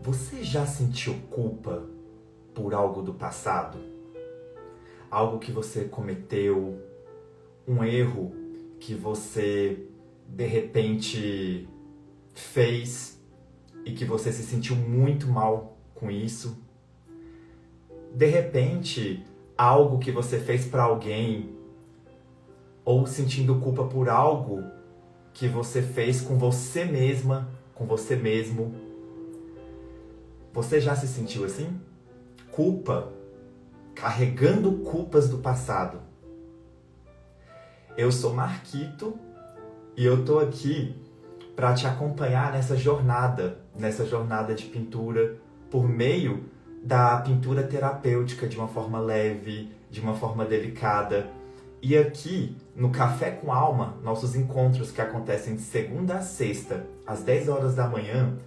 Você já sentiu culpa por algo do passado? Algo que você cometeu, um erro que você de repente fez e que você se sentiu muito mal com isso? De repente, algo que você fez para alguém ou sentindo culpa por algo que você fez com você mesma, com você mesmo. Você já se sentiu assim? Culpa, carregando culpas do passado. Eu sou Marquito e eu tô aqui para te acompanhar nessa jornada de pintura por meio da pintura terapêutica de uma forma leve, de uma forma delicada. E aqui no Café com Alma, nossos encontros que acontecem de segunda a sexta, às 10 horas da manhã,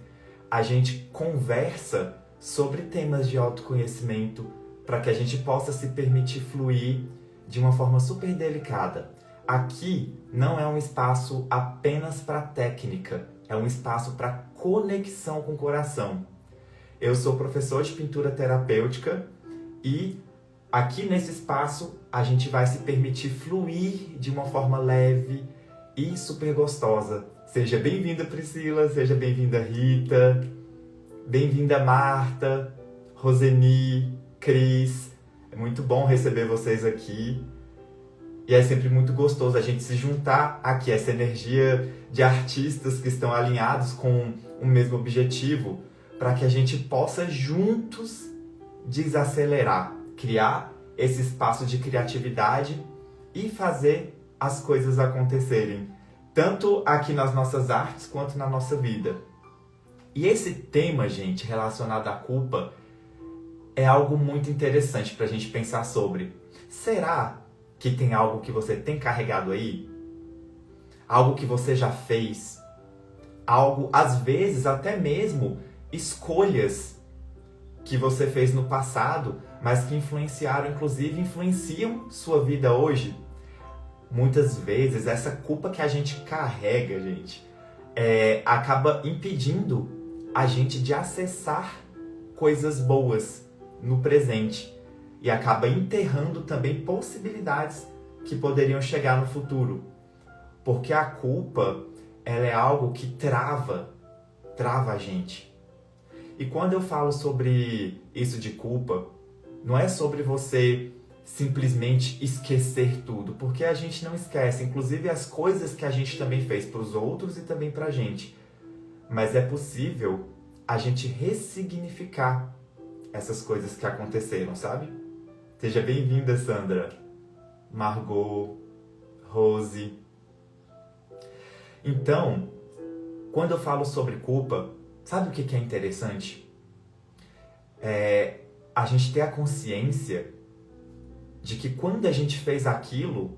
a gente conversa sobre temas de autoconhecimento para que a gente possa se permitir fluir de uma forma super delicada. Aqui não é um espaço apenas para técnica, é um espaço para conexão com o coração. Eu sou professor de pintura terapêutica e aqui nesse espaço a gente vai se permitir fluir de uma forma leve e super gostosa. Seja bem-vinda, Priscila, seja bem-vinda, Rita, bem-vinda, Marta, Roseni, Cris. É muito bom receber vocês aqui. E é sempre muito gostoso a gente se juntar aqui, essa energia de artistas que estão alinhados com o mesmo objetivo, para que a gente possa juntos desacelerar, criar esse espaço de criatividade e fazer as coisas acontecerem, tanto aqui nas nossas artes quanto na nossa vida. E esse tema, gente, relacionado à culpa, é algo muito interessante para a gente pensar sobre. Será que tem algo que você tem carregado aí? Algo que você já fez? Algo, às vezes, até mesmo escolhas que você fez no passado, mas que influenciaram, inclusive influenciam sua vida hoje? Muitas vezes, essa culpa que a gente carrega, gente, acaba impedindo a gente de acessar coisas boas no presente. E acaba enterrando também possibilidades que poderiam chegar no futuro. Porque a culpa, ela é algo que trava a gente. E quando eu falo sobre isso de culpa, não é sobre você simplesmente esquecer tudo, porque a gente não esquece, inclusive as coisas que a gente também fez para os outros e também para a gente. Mas é possível a gente ressignificar essas coisas que aconteceram, sabe? Seja bem-vinda, Sandra, Margot, Rose. Então, quando eu falo sobre culpa, sabe o que é interessante? A gente ter a consciência de que quando a gente fez aquilo,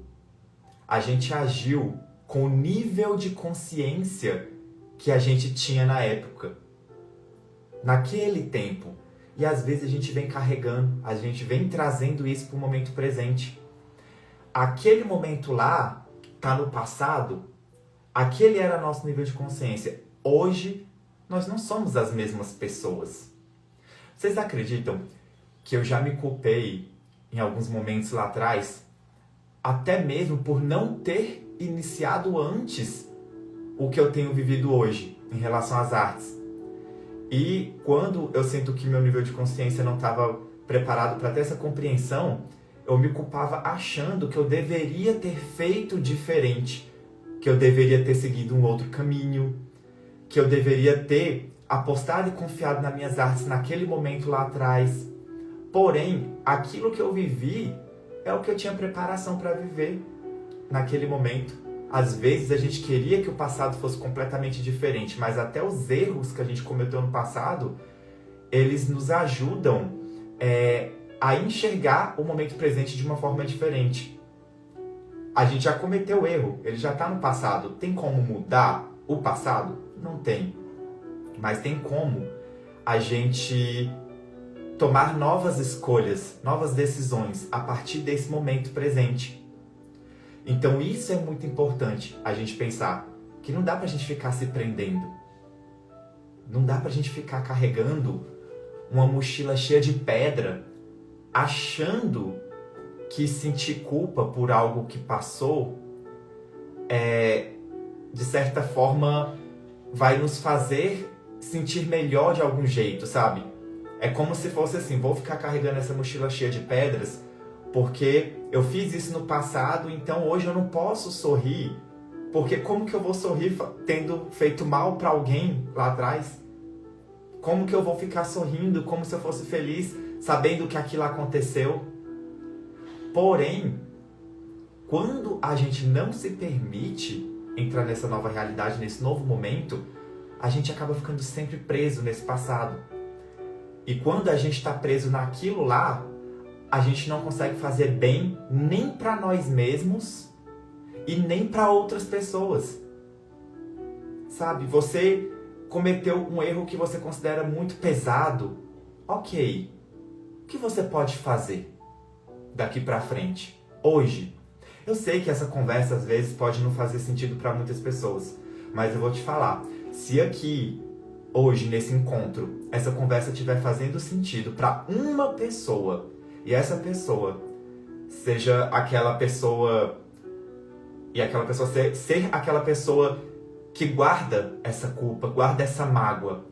a gente agiu com o nível de consciência que a gente tinha na época, naquele tempo. E às vezes a gente vem carregando, a gente vem trazendo isso para o momento presente. Aquele momento lá está no passado, aquele era nosso nível de consciência. Hoje, nós não somos as mesmas pessoas. Vocês acreditam que eu já me culpei em alguns momentos lá atrás, até mesmo por não ter iniciado antes o que eu tenho vivido hoje em relação às artes? E quando eu sinto que meu nível de consciência não estava preparado para ter essa compreensão, eu me culpava achando que eu deveria ter feito diferente, que eu deveria ter seguido um outro caminho, que eu deveria ter apostado e confiado nas minhas artes naquele momento lá atrás. Porém, aquilo que eu vivi é o que eu tinha preparação para viver naquele momento. Às vezes a gente queria que o passado fosse completamente diferente, mas até os erros que a gente cometeu no passado, eles nos ajudam a enxergar o momento presente de uma forma diferente. A gente já cometeu o erro, ele já está no passado. Tem como mudar o passado? Não tem. Mas tem como a gente tomar novas escolhas, novas decisões a partir desse momento presente. Então isso é muito importante, a gente pensar que não dá pra gente ficar se prendendo. Não dá pra gente ficar carregando uma mochila cheia de pedra, achando que sentir culpa por algo que passou de certa forma, vai nos fazer sentir melhor de algum jeito, sabe? É como se fosse assim, vou ficar carregando essa mochila cheia de pedras porque eu fiz isso no passado, então hoje eu não posso sorrir, porque como que eu vou sorrir tendo feito mal pra alguém lá atrás? Como que eu vou ficar sorrindo como se eu fosse feliz, sabendo que aquilo aconteceu? Porém, quando a gente não se permite entrar nessa nova realidade, nesse novo momento, a gente acaba ficando sempre preso nesse passado. E quando a gente está preso naquilo lá, a gente não consegue fazer bem nem para nós mesmos e nem para outras pessoas. Sabe, você cometeu um erro que você considera muito pesado. Ok, o que você pode fazer daqui para frente, hoje? Eu sei que essa conversa às vezes pode não fazer sentido para muitas pessoas, mas eu vou te falar, se aqui, hoje, nesse encontro, essa conversa estiver fazendo sentido para uma pessoa, e essa pessoa seja aquela pessoa, e aquela pessoa ser aquela pessoa que guarda essa culpa, guarda essa mágoa,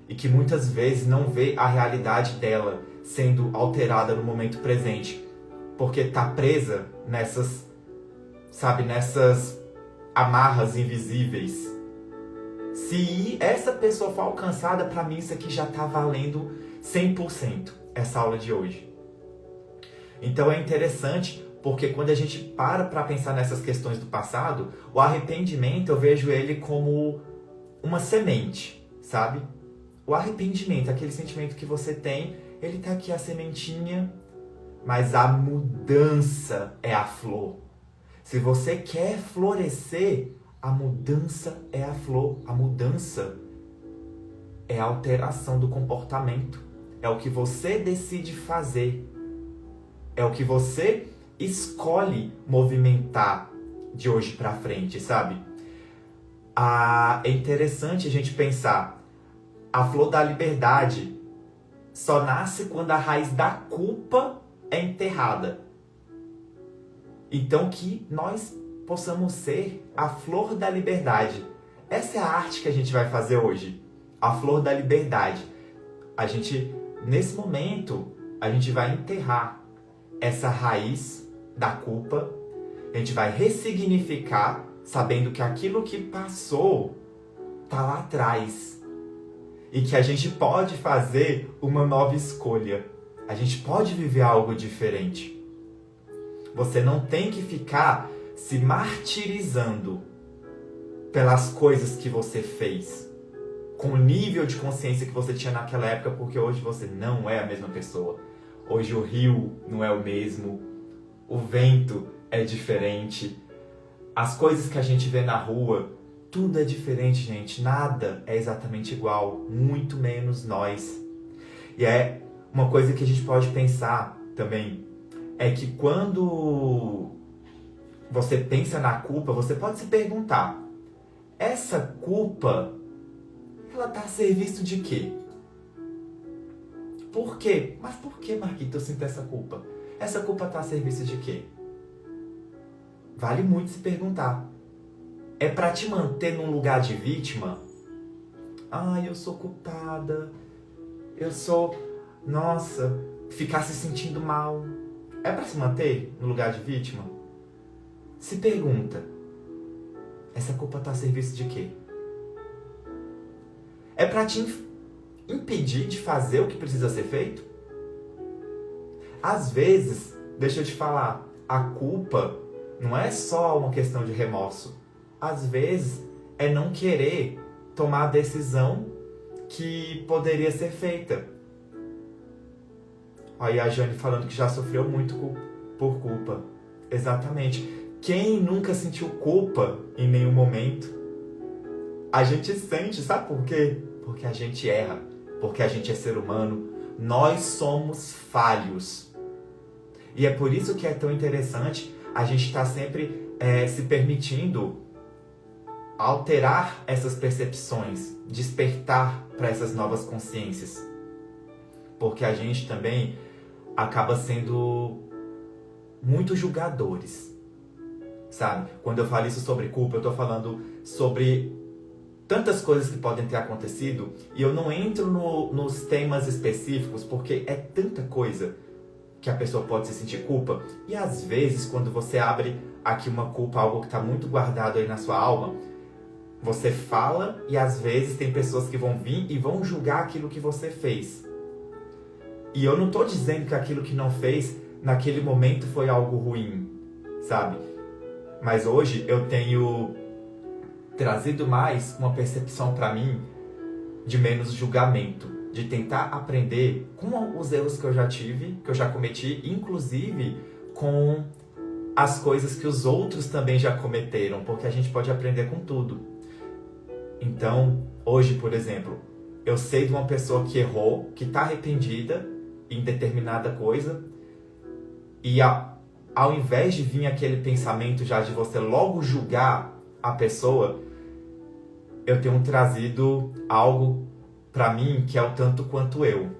e que muitas vezes não vê a realidade dela sendo alterada no momento presente, porque está presa nessas amarras invisíveis. Se essa pessoa for alcançada, para mim isso aqui já está valendo 100% essa aula de hoje. Então é interessante, porque quando a gente para pensar nessas questões do passado, o arrependimento eu vejo ele como uma semente, sabe? O arrependimento, aquele sentimento que você tem, ele tá aqui a sementinha, mas a mudança é a flor. Se você quer florescer, a mudança é a flor. A mudança é a alteração do comportamento. É o que você decide fazer. É o que você escolhe movimentar de hoje para frente, sabe? É interessante a gente pensar. A flor da liberdade só nasce quando a raiz da culpa é enterrada. Então que nós possamos ser a flor da liberdade. Essa é a arte que a gente vai fazer hoje. A flor da liberdade. Nesse momento, a gente vai enterrar essa raiz da culpa. A gente vai ressignificar, sabendo que aquilo que passou tá lá atrás. E que a gente pode fazer uma nova escolha. A gente pode viver algo diferente. Você não tem que ficar se martirizando pelas coisas que você fez, com o nível de consciência que você tinha naquela época, porque hoje você não é a mesma pessoa. Hoje o rio não é o mesmo, o vento é diferente, as coisas que a gente vê na rua, tudo é diferente, gente. Nada é exatamente igual, muito menos nós. E é uma coisa que a gente pode pensar também, é que quando você pensa na culpa, você pode se perguntar, essa culpa, ela está a serviço de quê? Por quê? Mas por que, Marquito, eu sinto essa culpa? Essa culpa está a serviço de quê? Vale muito se perguntar. É para te manter num lugar de vítima? Eu sou culpada. Nossa, ficar se sentindo mal. É para se manter no lugar de vítima? Se pergunta, essa culpa está a serviço de quê? É para te impedir de fazer o que precisa ser feito? Às vezes, deixa eu te falar, a culpa não é só uma questão de remorso. Às vezes, é não querer tomar a decisão que poderia ser feita. Aí a Jane falando que já sofreu muito por culpa. Exatamente. Quem nunca sentiu culpa em nenhum momento? A gente sente, sabe por quê? Porque a gente erra, porque a gente é ser humano. Nós somos falhos. E é por isso que é tão interessante a gente estar sempre se permitindo alterar essas percepções, despertar para essas novas consciências. Porque a gente também acaba sendo muito julgadores, sabe? Quando eu falo isso sobre culpa, eu tô falando sobre tantas coisas que podem ter acontecido e eu não entro nos temas específicos porque é tanta coisa que a pessoa pode se sentir culpa. E às vezes, quando você abre aqui uma culpa, algo que está muito guardado aí na sua alma, você fala e às vezes tem pessoas que vão vir e vão julgar aquilo que você fez. E eu não tô dizendo que aquilo que não fez naquele momento foi algo ruim, sabe? Mas hoje eu tenho trazido mais uma percepção para mim de menos julgamento, de tentar aprender com os erros que eu já tive, que eu já cometi, inclusive com as coisas que os outros também já cometeram, porque a gente pode aprender com tudo. Então, hoje, por exemplo, eu sei de uma pessoa que errou, que está arrependida em determinada coisa, e ao invés de vir aquele pensamento já de você logo julgar a pessoa, eu tenho trazido algo pra mim que é o tanto quanto eu.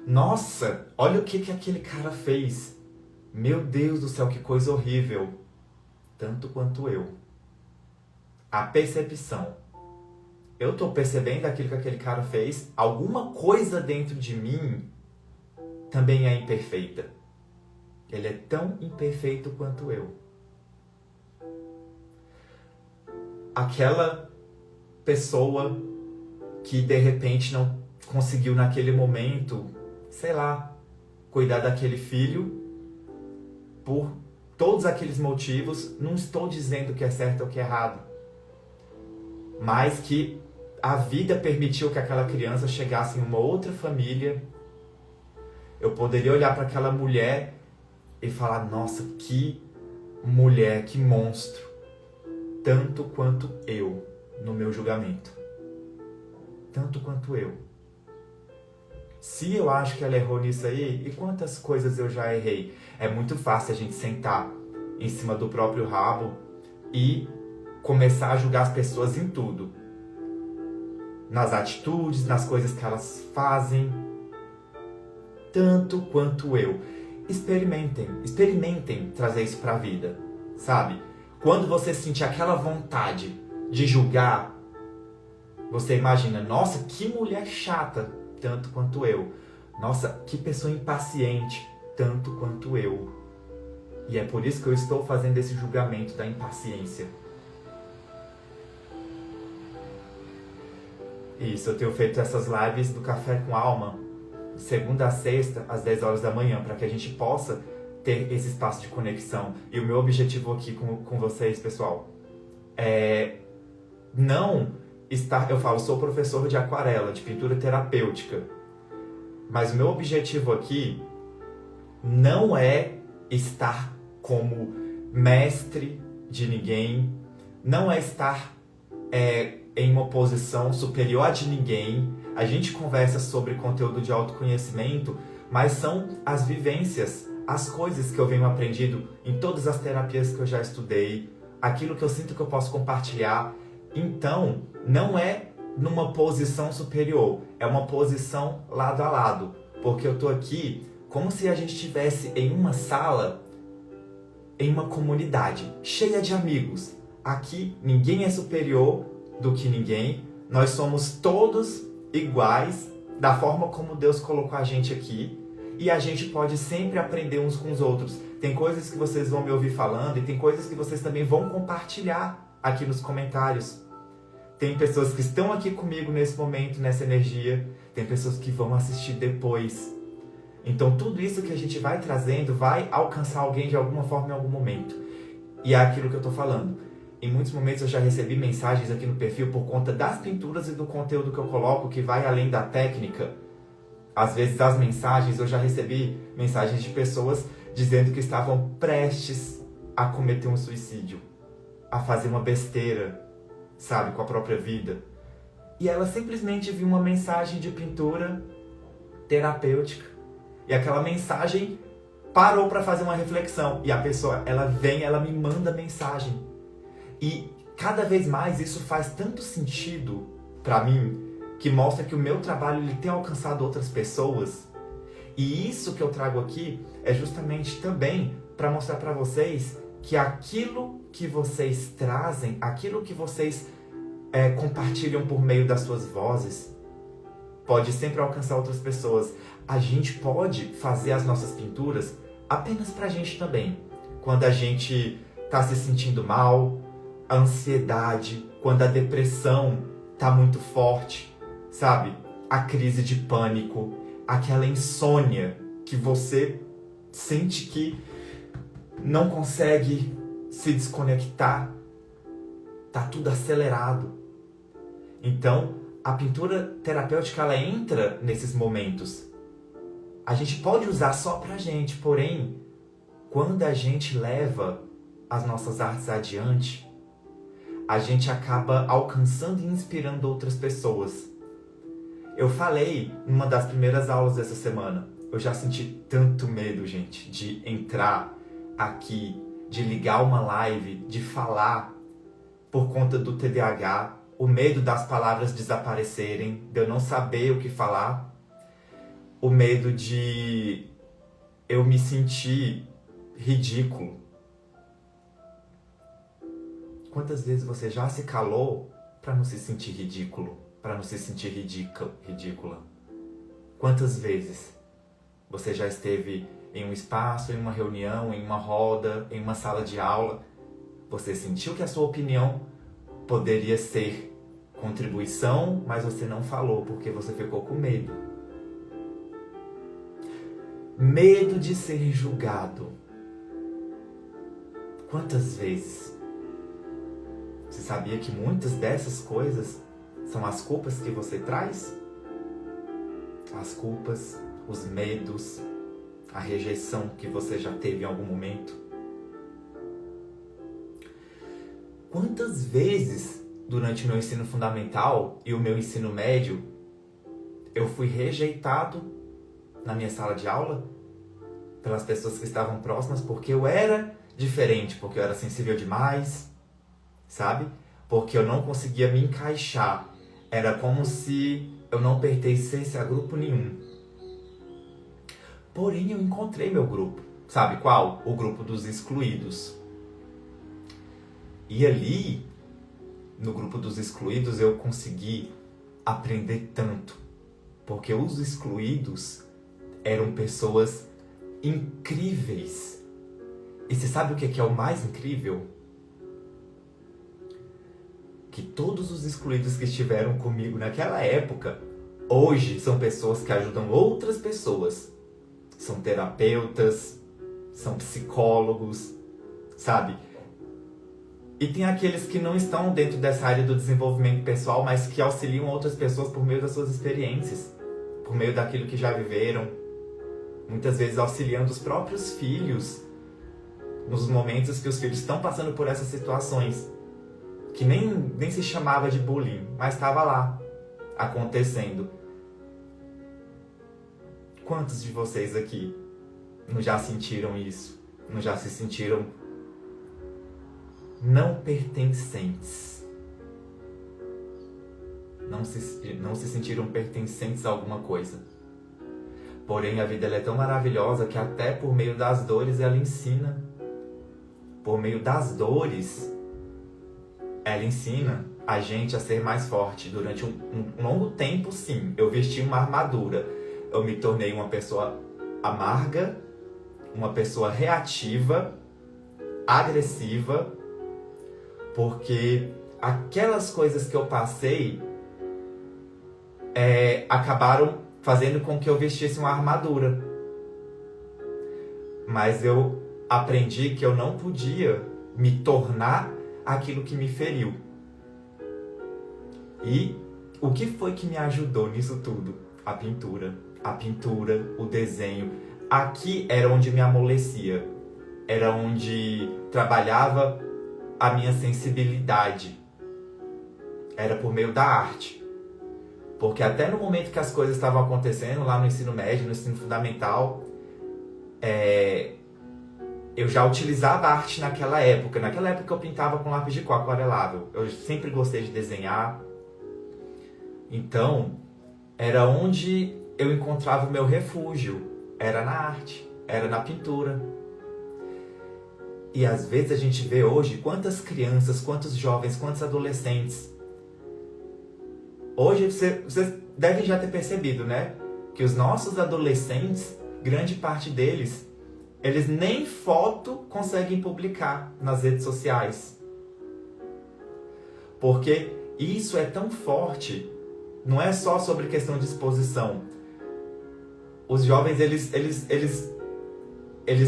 Nossa, olha o que aquele cara fez. Meu Deus do céu, que coisa horrível. Tanto quanto eu. A percepção. Eu tô percebendo aquilo que aquele cara fez. Alguma coisa dentro de mim também é imperfeita. Ele é tão imperfeito quanto eu. Aquela pessoa que de repente não conseguiu naquele momento, sei lá, cuidar daquele filho por todos aqueles motivos, não estou dizendo que é certo ou que é errado, mas que a vida permitiu que aquela criança chegasse em uma outra família. Eu poderia olhar para aquela mulher e falar, nossa, que mulher, que monstro. Tanto quanto eu, no meu julgamento. Tanto quanto eu. Se eu acho que ela errou nisso aí, e quantas coisas eu já errei? É muito fácil a gente sentar em cima do próprio rabo e começar a julgar as pessoas em tudo. Nas atitudes, nas coisas que elas fazem. Tanto quanto eu. Experimentem trazer isso pra vida, sabe? Quando você sentir aquela vontade de julgar, você imagina, nossa, que mulher chata, tanto quanto eu. Nossa, que pessoa impaciente, tanto quanto eu. E é por isso que eu estou fazendo esse julgamento da impaciência. Isso, eu tenho feito essas lives do Café com Alma, segunda a sexta, às 10 horas da manhã, para que a gente possa ter esse espaço de conexão. E o meu objetivo aqui com vocês, pessoal, é não estar... Eu falo, sou professor de aquarela, de pintura terapêutica. Mas o meu objetivo aqui não é estar como mestre de ninguém, não é estar em uma posição superior a de ninguém. A gente conversa sobre conteúdo de autoconhecimento, mas são as vivências, as coisas que eu venho aprendendo em todas as terapias que eu já estudei, aquilo que eu sinto que eu posso compartilhar. Então, não é numa posição superior, é uma posição lado a lado, porque eu tô aqui como se a gente estivesse em uma sala, em uma comunidade cheia de amigos. Aqui ninguém é superior do que ninguém, nós somos todos iguais da forma como Deus colocou a gente aqui. E a gente pode sempre aprender uns com os outros. Tem coisas que vocês vão me ouvir falando e tem coisas que vocês também vão compartilhar aqui nos comentários. Tem pessoas que estão aqui comigo nesse momento, nessa energia. Tem pessoas que vão assistir depois. Então tudo isso que a gente vai trazendo vai alcançar alguém de alguma forma em algum momento. E é aquilo que eu tô falando. Em muitos momentos eu já recebi mensagens aqui no perfil por conta das pinturas e do conteúdo que eu coloco que vai além da técnica. Às vezes as mensagens, eu já recebi mensagens de pessoas dizendo que estavam prestes a cometer um suicídio, a fazer uma besteira, sabe, com a própria vida. E ela simplesmente viu uma mensagem de pintura terapêutica. E aquela mensagem parou para fazer uma reflexão. E a pessoa, ela vem, ela me manda mensagem. E cada vez mais isso faz tanto sentido para mim, que mostra que o meu trabalho ele tem alcançado outras pessoas. E isso que eu trago aqui é justamente também para mostrar para vocês que aquilo que vocês trazem, aquilo que vocês compartilham por meio das suas vozes, pode sempre alcançar outras pessoas. A gente pode fazer as nossas pinturas apenas pra gente também. Quando a gente tá se sentindo mal, a ansiedade, quando a depressão tá muito forte, sabe? A crise de pânico, aquela insônia que você sente que não consegue se desconectar, tá tudo acelerado. Então, a pintura terapêutica, ela entra nesses momentos. A gente pode usar só pra gente, porém, quando a gente leva as nossas artes adiante, a gente acaba alcançando e inspirando outras pessoas. Eu falei numa das primeiras aulas dessa semana, eu já senti tanto medo, gente, de entrar aqui, de ligar uma live, de falar por conta do TDAH, o medo das palavras desaparecerem, de eu não saber o que falar, o medo de eu me sentir ridículo. Quantas vezes você já se calou para não se sentir ridículo, para não se sentir ridícula? Quantas vezes você já esteve em um espaço, em uma reunião, em uma roda, em uma sala de aula, você sentiu que a sua opinião poderia ser contribuição, mas você não falou porque você ficou com medo. Medo de ser julgado. Quantas vezes? Você sabia que muitas dessas coisas são as culpas que você traz? As culpas, os medos, a rejeição que você já teve em algum momento? Quantas vezes, durante o meu ensino fundamental e o meu ensino médio, eu fui rejeitado na minha sala de aula pelas pessoas que estavam próximas porque eu era diferente, porque eu era sensível demais, sabe? Porque eu não conseguia me encaixar. Era como se eu não pertencesse a grupo nenhum. Porém, eu encontrei meu grupo. Sabe qual? O grupo dos excluídos. E ali, no grupo dos excluídos, eu consegui aprender tanto. Porque os excluídos eram pessoas incríveis. E você sabe o que é o mais incrível? Que todos os excluídos que estiveram comigo naquela época, hoje são pessoas que ajudam outras pessoas. São terapeutas, são psicólogos, sabe? E tem aqueles que não estão dentro dessa área do desenvolvimento pessoal, mas que auxiliam outras pessoas por meio das suas experiências, por meio daquilo que já viveram. Muitas vezes auxiliando os próprios filhos nos momentos que os filhos estão passando por essas situações, que nem se chamava de bullying, mas estava lá, acontecendo. Quantos de vocês aqui não já sentiram isso? Não já se sentiram não pertencentes? Não se sentiram pertencentes a alguma coisa? Porém, a vida ela é tão maravilhosa que até por meio das dores ela ensina. Por meio das dores, ela ensina a gente a ser mais forte. Durante um longo tempo, sim, eu vesti uma armadura. Eu me tornei uma pessoa amarga, uma pessoa reativa, agressiva, porque aquelas coisas que eu passei acabaram fazendo com que eu vestisse uma armadura. Mas eu aprendi que eu não podia me tornar aquilo que me feriu. E o que foi que me ajudou nisso tudo? A pintura. A pintura, o desenho. Aqui era onde me amolecia. Era onde trabalhava a minha sensibilidade. Era por meio da arte. Porque até no momento que as coisas estavam acontecendo, lá no ensino médio, no ensino fundamental, Eu já utilizava arte naquela época. Naquela época eu pintava com lápis de cor aquarelável. Eu sempre gostei de desenhar. Então, era onde eu encontrava o meu refúgio. Era na arte, era na pintura. E às vezes a gente vê hoje quantas crianças, quantos jovens, quantos adolescentes. Hoje vocês devem já ter percebido, né? Que os nossos adolescentes, grande parte deles, eles nem foto conseguem publicar nas redes sociais. Porque isso é tão forte, não é só sobre questão de exposição. Os jovens, eles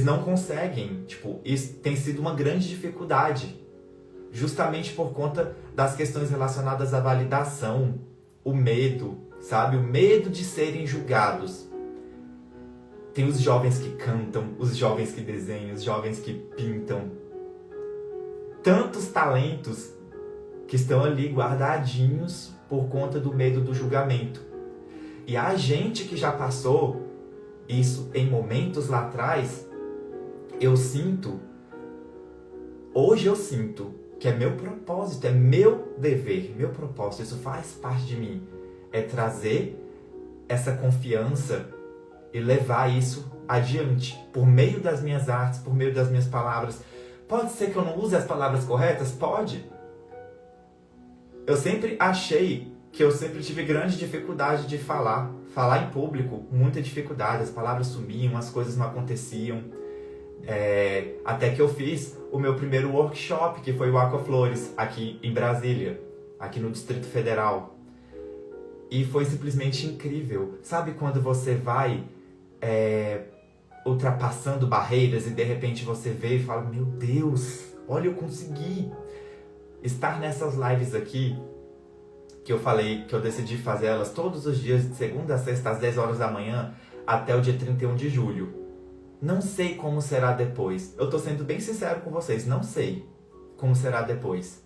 não conseguem, tipo, isso tem sido uma grande dificuldade, justamente por conta das questões relacionadas à validação, o medo, sabe? O medo de serem julgados. Tem os jovens que cantam, os jovens que desenham, os jovens que pintam. Tantos talentos que estão ali guardadinhos por conta do medo do julgamento. E a gente que já passou isso em momentos lá atrás, hoje eu sinto que é meu propósito, é meu dever, meu propósito, isso faz parte de mim, é trazer essa confiança e levar isso adiante, por meio das minhas artes, por meio das minhas palavras. Pode ser que eu não use as palavras corretas? Pode. Eu sempre achei que eu sempre tive grande dificuldade de falar em público, muita dificuldade, as palavras sumiam, as coisas não aconteciam. Até que eu fiz o meu primeiro workshop, que foi o Aquaflores, aqui em Brasília, aqui no Distrito Federal. E foi simplesmente incrível. Sabe quando você vai ultrapassando barreiras e de repente você vê e fala, meu Deus, olha, eu consegui. Estar nessas lives aqui, que eu falei que eu decidi fazer elas todos os dias, de segunda a sexta, às 10 horas da manhã, até o dia 31 de julho. Não sei como será depois. Eu tô sendo bem sincero com vocês, não sei como será depois.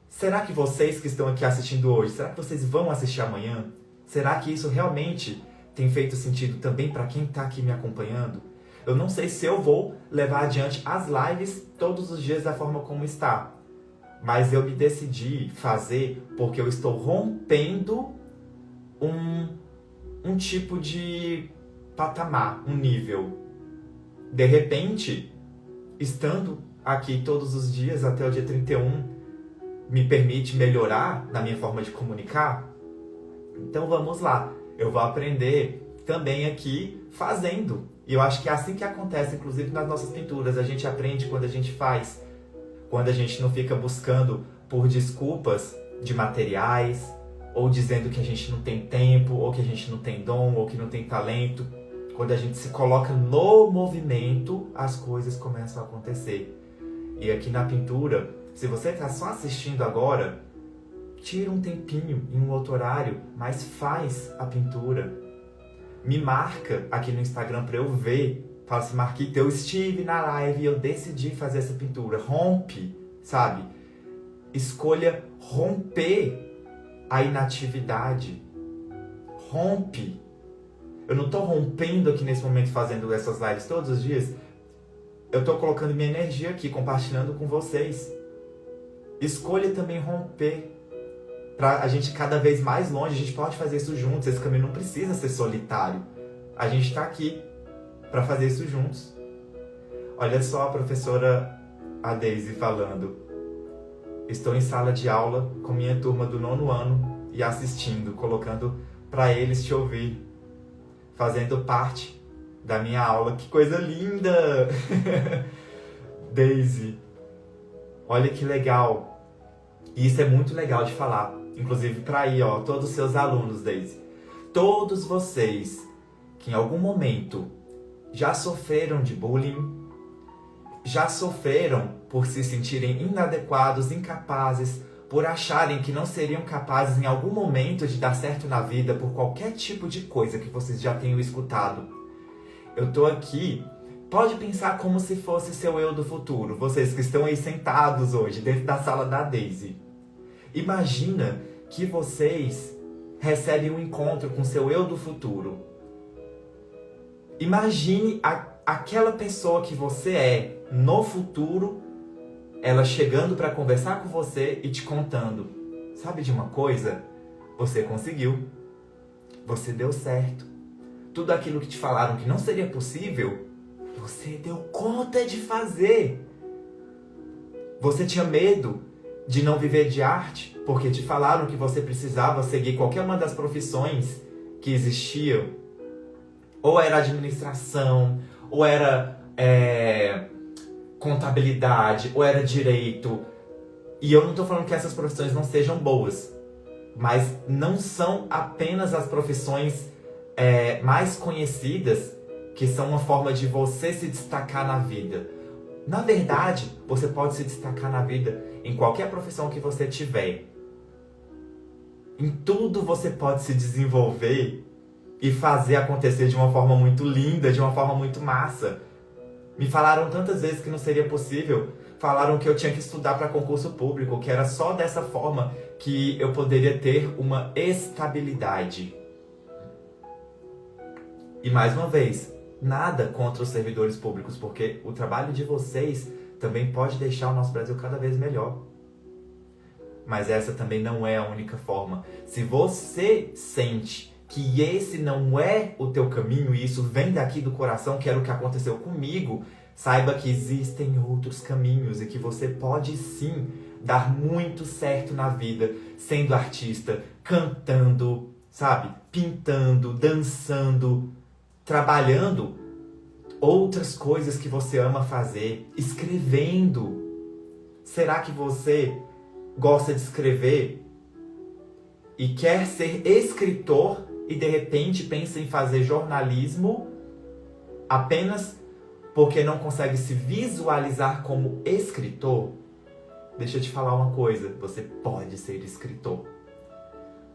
Será que vocês que estão aqui assistindo hoje, será que vocês vão assistir amanhã? Será que isso realmente tem feito sentido também para quem está aqui me acompanhando? Eu não sei se eu vou levar adiante as lives todos os dias da forma como está. Mas eu me decidi fazer porque eu estou rompendo um tipo de patamar, um nível. De repente, estando aqui todos os dias até o dia 31, me permite melhorar na minha forma de comunicar? Então vamos lá, eu vou aprender também aqui fazendo. E eu acho que é assim que acontece, inclusive nas nossas pinturas. A gente aprende quando a gente faz. Quando a gente não fica buscando por desculpas de materiais, ou dizendo que a gente não tem tempo, ou que a gente não tem dom, ou que não tem talento. Quando a gente se coloca no movimento, as coisas começam a acontecer. E aqui na pintura, se você está só assistindo agora, tira um tempinho em um outro horário, mas faz a pintura. Me marca aqui no Instagram para eu ver. Fala assim, Marquito, eu estive na live e eu decidi fazer essa pintura. Rompe, sabe? Escolha romper a inatividade. Rompe. Eu não estou rompendo aqui nesse momento fazendo essas lives todos os dias. Eu estou colocando minha energia aqui, compartilhando com vocês. Escolha também romper. Para a gente cada vez mais longe, a gente pode fazer isso juntos. Esse caminho não precisa ser solitário. A gente está aqui para fazer isso juntos. Olha só a professora a Daisy falando. Estou em sala de aula com minha turma do 9º ano e assistindo, colocando para eles te ouvir, fazendo parte da minha aula. Que coisa linda! Daisy, olha que legal. E isso é muito legal de falar, inclusive para aí, ó, todos os seus alunos, Daisy. Todos vocês que em algum momento já sofreram de bullying, já sofreram por se sentirem inadequados, incapazes, por acharem que não seriam capazes em algum momento de dar certo na vida por qualquer tipo de coisa que vocês já tenham escutado. Eu tô aqui, pode pensar como se fosse seu eu do futuro, vocês que estão aí sentados hoje dentro da sala da Daisy. Imagina que vocês recebem um encontro com seu eu do futuro. Imagine aquela pessoa que você é no futuro, ela chegando para conversar com você e te contando: sabe de uma coisa? Você conseguiu. Você deu certo. Tudo aquilo que te falaram que não seria possível, você deu conta de fazer. Você tinha medo de não viver de arte, porque te falaram que você precisava seguir qualquer uma das profissões que existiam. Ou era administração, ou era contabilidade, ou era direito. E eu não estou falando que essas profissões não sejam boas, mas não são apenas as profissões mais conhecidas que são uma forma de você se destacar na vida. Na verdade, você pode se destacar na vida em qualquer profissão que você tiver. Em tudo você pode se desenvolver e fazer acontecer de uma forma muito linda, de uma forma muito massa. Me falaram tantas vezes que não seria possível. Falaram que eu tinha que estudar para concurso público, que era só dessa forma que eu poderia ter uma estabilidade. E mais uma vez, nada contra os servidores públicos, porque o trabalho de vocês também pode deixar o nosso Brasil cada vez melhor. Mas essa também não é a única forma. Se você sente que esse não é o teu caminho, e isso vem daqui do coração, que era o que aconteceu comigo, saiba que existem outros caminhos e que você pode sim dar muito certo na vida, sendo artista, cantando, sabe? Pintando, dançando, trabalhando outras coisas que você ama fazer, escrevendo. Será que você gosta de escrever e quer ser escritor e de repente pensa em fazer jornalismo apenas porque não consegue se visualizar como escritor? Deixa eu te falar uma coisa, você pode ser escritor.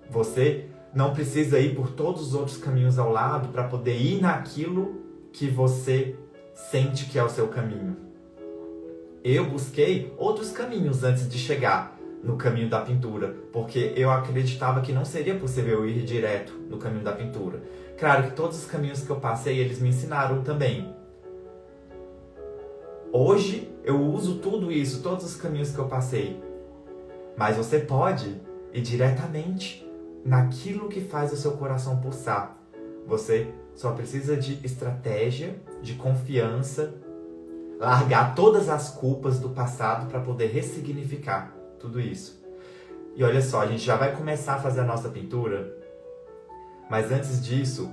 Você não precisa ir por todos os outros caminhos ao lado para poder ir naquilo que você sente que é o seu caminho. Eu busquei outros caminhos antes de chegar no caminho da pintura, porque eu acreditava que não seria possível ir direto no caminho da pintura. Claro que todos os caminhos que eu passei, eles me ensinaram também. Hoje eu uso tudo isso, todos os caminhos que eu passei. Mas você pode ir diretamente naquilo que faz o seu coração pulsar. Você só precisa de estratégia, de confiança, largar todas as culpas do passado para poder ressignificar tudo isso. E olha só, a gente já vai começar a fazer a nossa pintura, mas antes disso,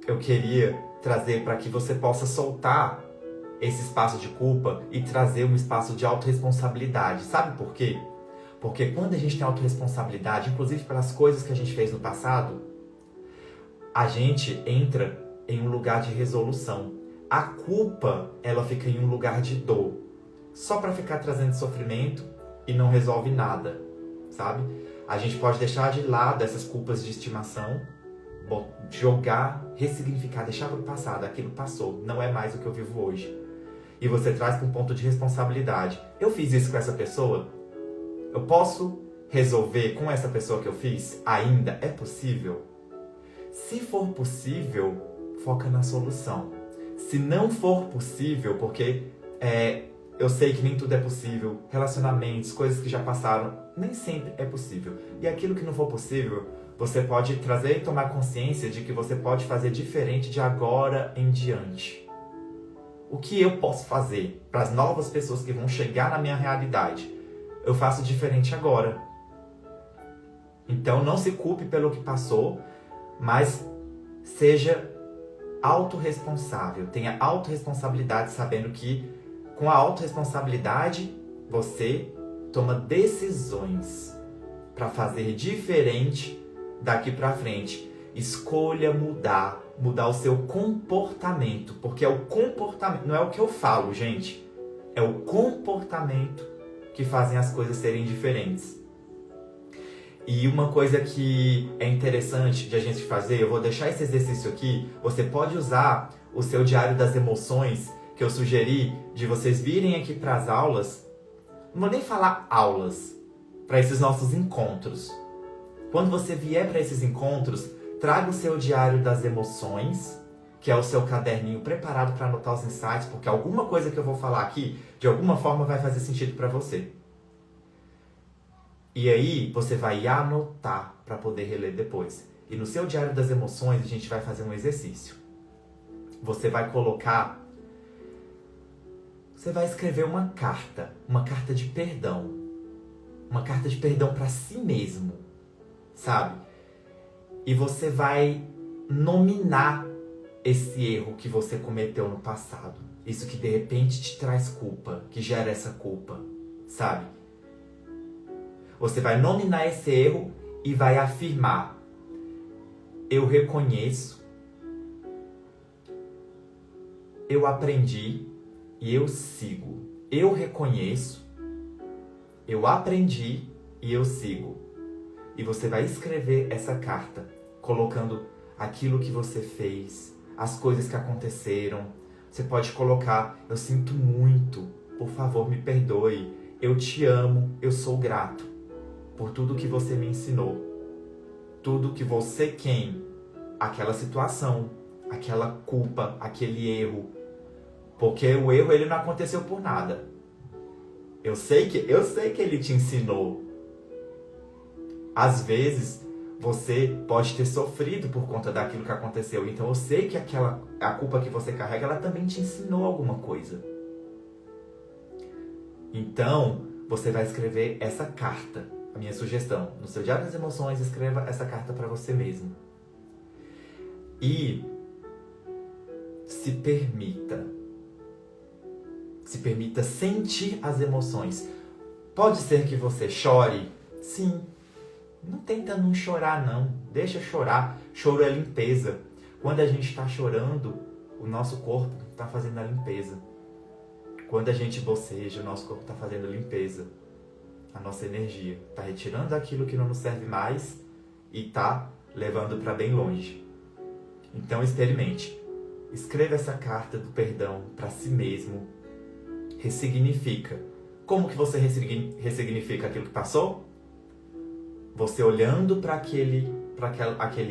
eu queria trazer para que você possa soltar esse espaço de culpa e trazer um espaço de autorresponsabilidade. Sabe por quê? Porque quando a gente tem autorresponsabilidade, inclusive pelas coisas que a gente fez no passado, a gente entra em um lugar de resolução. A culpa, ela fica em um lugar de dor, só para ficar trazendo sofrimento e não resolve nada, sabe? A gente pode deixar de lado essas culpas de estimação, jogar, ressignificar, deixar para o passado. Aquilo passou, não é mais o que eu vivo hoje. E você traz para um ponto de responsabilidade. Eu fiz isso com essa pessoa? Eu posso resolver com essa pessoa que eu fiz? Ainda é possível? Se for possível, foca na solução. Se não for possível, porque eu sei que nem tudo é possível, relacionamentos, coisas que já passaram, nem sempre é possível. E aquilo que não for possível, você pode trazer e tomar consciência de que você pode fazer diferente de agora em diante. O que eu posso fazer para as novas pessoas que vão chegar na minha realidade? Eu faço diferente agora. Então não se culpe pelo que passou, mas seja autorresponsável. Tenha autorresponsabilidade, sabendo que com a autorresponsabilidade você toma decisões para fazer diferente daqui para frente. Escolha mudar o seu comportamento, porque é o comportamento, não é o que eu falo, gente, é o comportamento que fazem as coisas serem diferentes. E uma coisa que é interessante de a gente fazer, eu vou deixar esse exercício aqui, você pode usar o seu diário das emoções, que eu sugeri de vocês virem aqui para as aulas, não vou nem falar aulas, para esses nossos encontros. Quando você vier para esses encontros, traga o seu diário das emoções, que é o seu caderninho preparado para anotar os insights, porque alguma coisa que eu vou falar aqui, de alguma forma, vai fazer sentido para você. E aí, você vai anotar para poder reler depois. E no seu diário das emoções, a gente vai fazer um exercício. Você vai colocar... Você vai escrever uma carta de perdão. Uma carta de perdão para si mesmo, sabe? E você vai nominar esse erro que você cometeu no passado. Isso que de repente te traz culpa, que gera essa culpa, sabe? Você vai nominar esse erro e vai afirmar: eu reconheço, eu aprendi e eu sigo. Eu reconheço, eu aprendi e eu sigo. E você vai escrever essa carta, colocando aquilo que você fez, as coisas que aconteceram. Você pode colocar: eu sinto muito, por favor me perdoe, eu te amo, eu sou grato por tudo que você me ensinou. Tudo que você aquela situação, aquela culpa, aquele erro. Porque o erro ele não aconteceu por nada. Eu sei que ele te ensinou. Às vezes, você pode ter sofrido por conta daquilo que aconteceu. Então, eu sei que a culpa que você carrega, ela também te ensinou alguma coisa. Então, você vai escrever essa carta. A minha sugestão, no seu diário das emoções, escreva essa carta para você mesmo. E se permita sentir as emoções. Pode ser que você chore? Sim. Não tenta não chorar, não. Deixa chorar. Choro é limpeza. Quando a gente está chorando, o nosso corpo está fazendo a limpeza. Quando a gente boceja, o nosso corpo está fazendo a limpeza. A nossa energia. Está retirando aquilo que não nos serve mais e está levando para bem longe. Então experimente. Escreva essa carta do perdão para si mesmo. Ressignifica. Como que você ressignifica aquilo que passou? Você olhando para aquele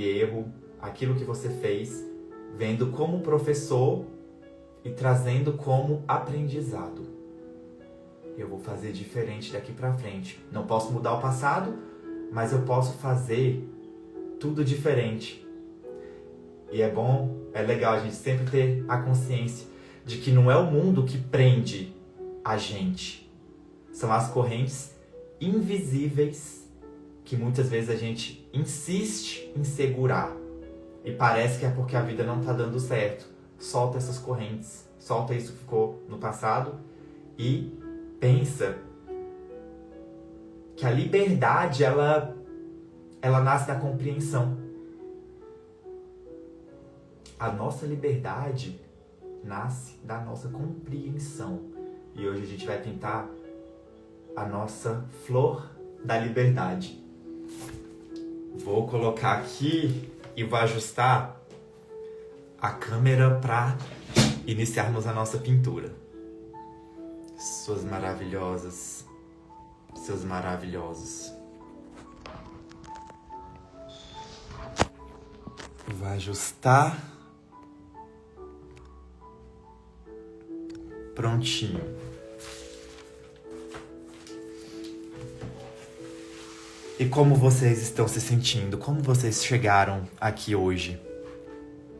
erro, aquilo que você fez, vendo como professor e trazendo como aprendizado. Eu vou fazer diferente daqui para frente. Não posso mudar o passado, mas eu posso fazer tudo diferente. E é bom, é legal a gente sempre ter a consciência de que não é o mundo que prende a gente. São as correntes invisíveis que muitas vezes a gente insiste em segurar. E parece que é porque a vida não está dando certo. Solta essas correntes, solta isso que ficou no passado e pensa que a liberdade, ela nasce da compreensão. A nossa liberdade nasce da nossa compreensão. E hoje a gente vai pintar a nossa flor da liberdade. Vou colocar aqui e vou ajustar a câmera para iniciarmos a nossa pintura. Suas maravilhosas, seus maravilhosos. Vou ajustar. Prontinho. E como vocês estão se sentindo? Como vocês chegaram aqui hoje?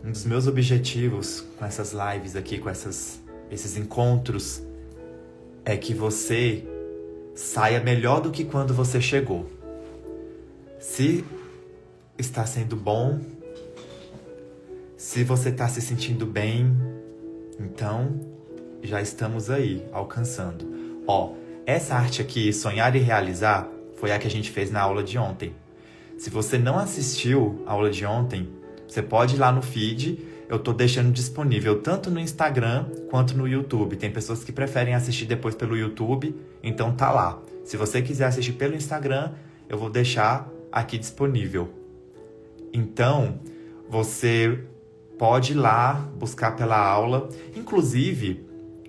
Um dos meus objetivos com essas lives aqui, com esses encontros, é que você saia melhor do que quando você chegou. Se está sendo bom, se você está se sentindo bem, então já estamos aí, alcançando. Essa arte aqui, Sonhar e Realizar, foi a que a gente fez na aula de ontem. Se você não assistiu a aula de ontem, você pode ir lá no feed. Eu tô deixando disponível tanto no Instagram quanto no YouTube. Tem pessoas que preferem assistir depois pelo YouTube, então tá lá. Se você quiser assistir pelo Instagram, eu vou deixar aqui disponível. Então, você pode ir lá buscar pela aula. Inclusive,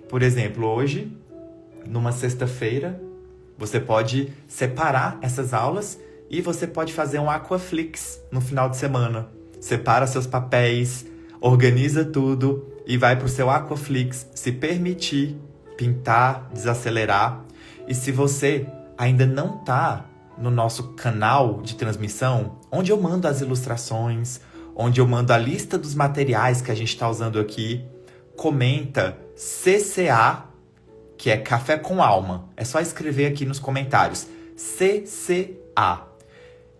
por exemplo, hoje, numa sexta-feira, você pode separar essas aulas e você pode fazer um Aquaflix no final de semana. Separa seus papéis, organiza tudo e vai pro seu Aquaflix se permitir pintar, desacelerar. E se você ainda não tá no nosso canal de transmissão, onde eu mando as ilustrações, onde eu mando a lista dos materiais que a gente está usando aqui, comenta CCA, que é Café com Alma. É só escrever aqui nos comentários. CCA.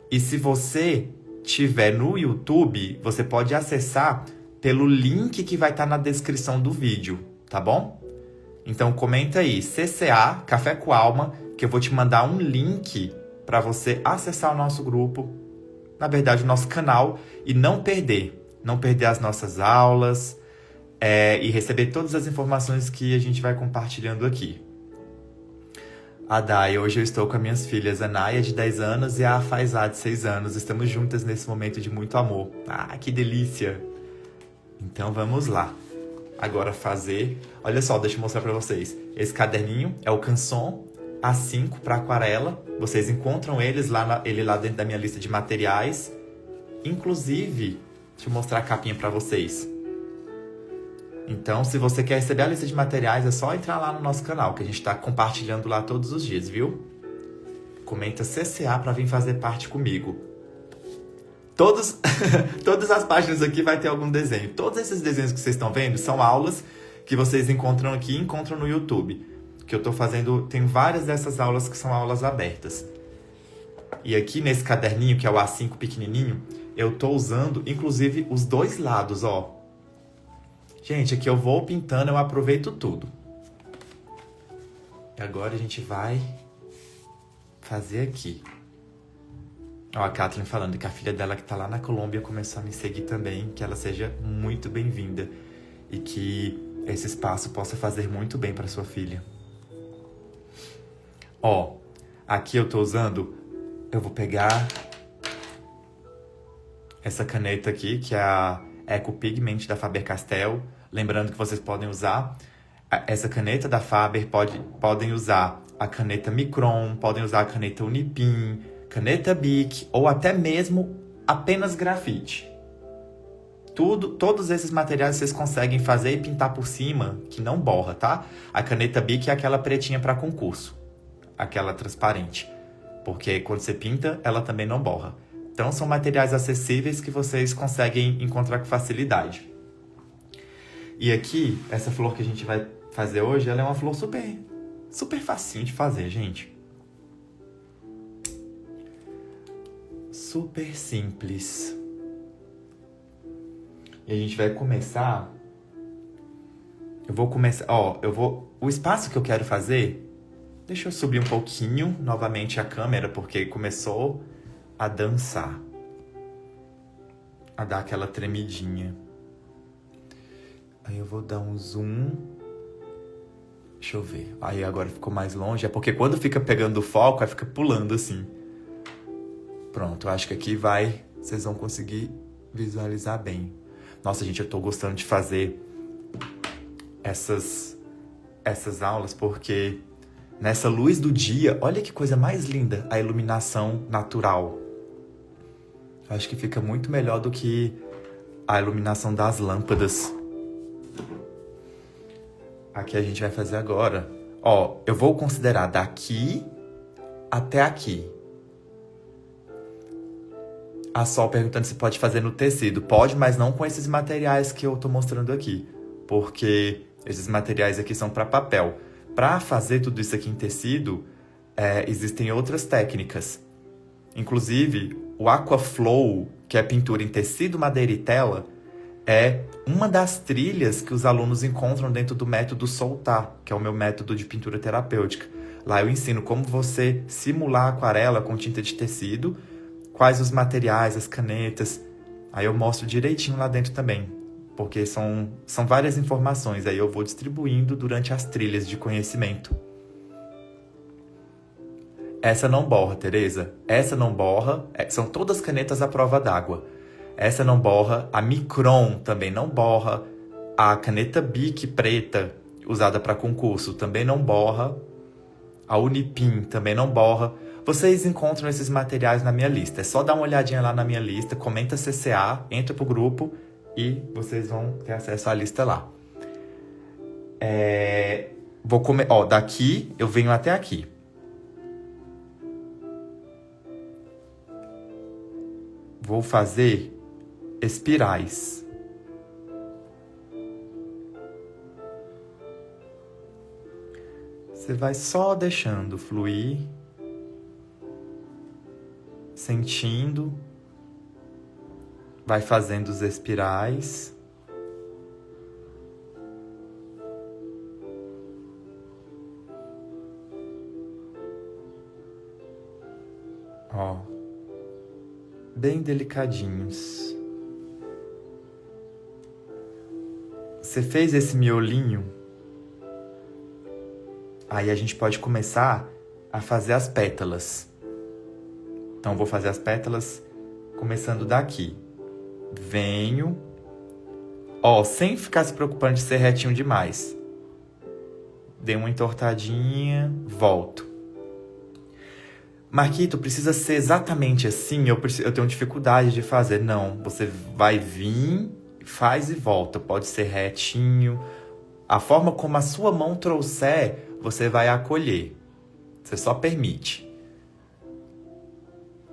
E se você tiver no YouTube, você pode acessar pelo link que vai estar na descrição do vídeo, tá bom? Então comenta aí, CCA, Café com Alma, que eu vou te mandar um link para você acessar o nosso grupo, na verdade o nosso canal, e não perder as nossas aulas e receber todas as informações que a gente vai compartilhando aqui. A Dai, hoje eu estou com as minhas filhas, a Naya, de 10 anos, e a Faizá, de 6 anos. Estamos juntas nesse momento de muito amor. Ah, que delícia! Então vamos lá. Agora fazer... Olha só, deixa eu mostrar pra vocês. Esse caderninho é o Canson A5 para aquarela. Vocês encontram ele lá dentro da minha lista de materiais. Inclusive, deixa eu mostrar a capinha pra vocês. Então, se você quer receber a lista de materiais, é só entrar lá no nosso canal, que a gente tá compartilhando lá todos os dias, viu? Comenta CCA pra vir fazer parte comigo. Todas as páginas aqui vai ter algum desenho. Todos esses desenhos que vocês estão vendo são aulas que vocês encontram aqui e encontram no YouTube. Que eu tô fazendo... Tem várias dessas aulas que são aulas abertas. E aqui nesse caderninho, que é o A5 pequenininho, eu tô usando, inclusive, os dois lados, ó. Gente, aqui eu vou pintando, eu aproveito tudo. E agora a gente vai fazer aqui. Ó, a Kathleen falando que a filha dela que tá lá na Colômbia começou a me seguir também. Que ela seja muito bem-vinda. E que esse espaço possa fazer muito bem para sua filha. Ó, aqui eu tô usando... Eu vou pegar essa caneta aqui, que é a Eco Pigment da Faber-Castell. Lembrando que vocês podem usar essa caneta da Faber, podem usar a caneta Micron, podem usar a caneta Unipin, caneta Bic ou até mesmo apenas grafite. Todos esses materiais vocês conseguem fazer e pintar por cima, que não borra, tá? A caneta Bic é aquela pretinha para concurso, aquela transparente, porque quando você pinta, ela também não borra. Então são materiais acessíveis que vocês conseguem encontrar com facilidade. E aqui, essa flor que a gente vai fazer hoje, ela é uma flor super facinho de fazer, gente. Super simples. E a gente vai começar... O espaço que eu quero fazer... Deixa eu subir um pouquinho novamente a câmera, porque começou a dançar. A dar aquela tremidinha. Aí eu vou dar um zoom. Deixa eu ver. Aí agora ficou mais longe. É porque quando fica pegando o foco, aí fica pulando assim. Pronto, eu acho que aqui vocês vão conseguir visualizar bem. Nossa, gente, eu tô gostando de fazer essas aulas, porque nessa luz do dia, olha que coisa mais linda, a iluminação natural. Eu acho que fica muito melhor do que a iluminação das lâmpadas. Aqui a gente vai fazer agora. Ó, eu vou considerar daqui até aqui. A Sol perguntando se pode fazer no tecido. Pode, mas não com esses materiais que eu tô mostrando aqui. Porque esses materiais aqui são para papel. Para fazer tudo isso aqui em tecido, existem outras técnicas. Inclusive, o Aquaflow, que é pintura em tecido, madeira e tela, é uma das trilhas que os alunos encontram dentro do método Soltar, que é o meu método de pintura terapêutica. Lá eu ensino como você simular aquarela com tinta de tecido, quais os materiais, as canetas. Aí eu mostro direitinho lá dentro também, porque são várias informações. Aí eu vou distribuindo durante as trilhas de conhecimento. Essa não borra, Tereza. Essa não borra. São todas canetas à prova d'água. Essa não borra. A Micron também não borra. A caneta Bic preta, usada para concurso, também não borra. A Unipin também não borra. Vocês encontram esses materiais na minha lista. É só dar uma olhadinha lá na minha lista, comenta CCA, entra pro grupo e vocês vão ter acesso à lista lá. Daqui eu venho até aqui. Vou fazer espirais. Você vai só deixando fluir, sentindo, vai fazendo os espirais. Ó, bem delicadinhos. Você fez esse miolinho? Aí a gente pode começar a fazer as pétalas. Então, vou fazer as pétalas começando daqui. Venho. Ó, sem ficar se preocupando de ser retinho demais. Dei uma entortadinha, volto. Marquito, precisa ser exatamente assim? Eu tenho dificuldade de fazer. Não, você vai vir, faz e volta. Pode ser retinho. A forma como a sua mão trouxer, você vai acolher. Você só permite.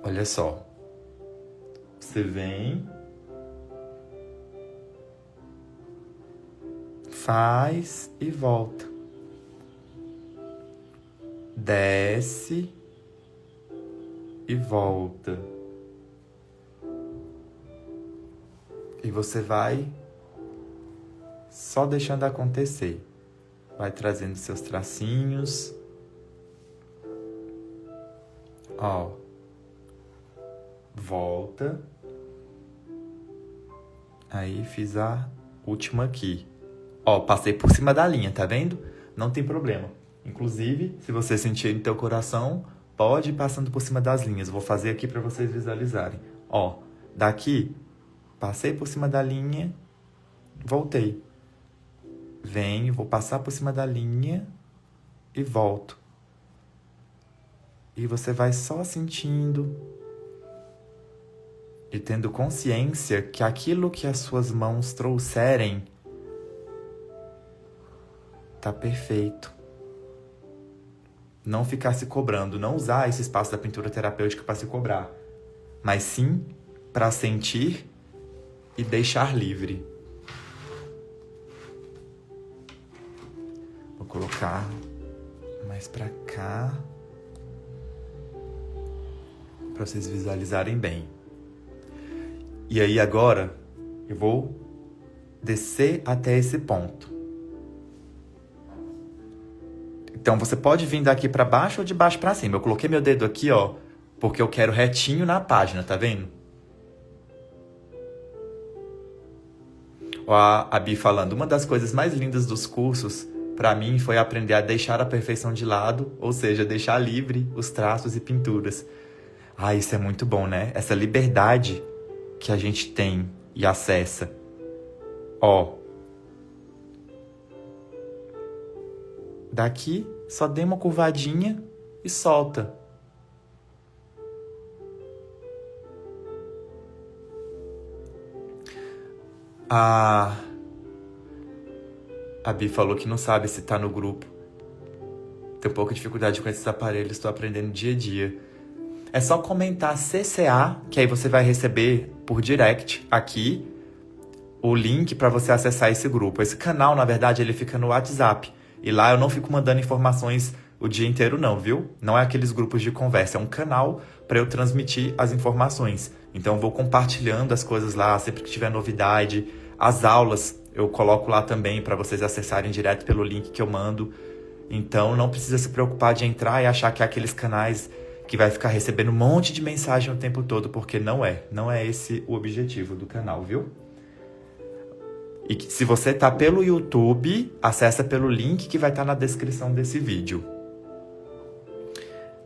Olha só. Você vem. Faz e volta. Desce e volta. E você vai só deixando acontecer. Vai trazendo seus tracinhos. Ó. Volta. Aí fiz a última aqui. Ó, passei por cima da linha, tá vendo? Não tem problema. Inclusive, se você sentir no teu coração, pode ir passando por cima das linhas. Vou fazer aqui para vocês visualizarem. Ó, daqui, passei por cima da linha, voltei. Venho, vou passar por cima da linha e volto. E você vai só sentindo e tendo consciência que aquilo que as suas mãos trouxerem tá perfeito. Não ficar se cobrando, não usar esse espaço da pintura terapêutica para se cobrar, mas sim para sentir e deixar livre. Vou colocar mais para cá, para vocês visualizarem bem. E aí agora eu vou descer até esse ponto. Então você pode vir daqui para baixo ou de baixo para cima. Eu coloquei meu dedo aqui, ó, porque eu quero retinho na página, tá vendo? Ó, a Bi falando, uma das coisas mais lindas dos cursos, para mim, foi aprender a deixar a perfeição de lado, ou seja, deixar livre os traços e pinturas. Ah, isso é muito bom, né? Essa liberdade que a gente tem e acessa. Ó. Daqui, só dê uma curvadinha e solta. A Bi falou que não sabe se tá no grupo. Tem um pouco de dificuldade com esses aparelhos, estou aprendendo dia a dia. É só comentar CCA, que aí você vai receber por direct aqui o link para você acessar esse grupo. Esse canal, na verdade, ele fica no WhatsApp. E lá eu não fico mandando informações o dia inteiro não, viu? Não é aqueles grupos de conversa, é um canal para eu transmitir as informações. Então eu vou compartilhando as coisas lá, sempre que tiver novidade. As aulas eu coloco lá também para vocês acessarem direto pelo link que eu mando. Então não precisa se preocupar de entrar e achar que é aqueles canais que vai ficar recebendo um monte de mensagem o tempo todo, porque não é. Não é esse o objetivo do canal, viu? E se você tá pelo YouTube, acessa pelo link que vai estar na descrição desse vídeo.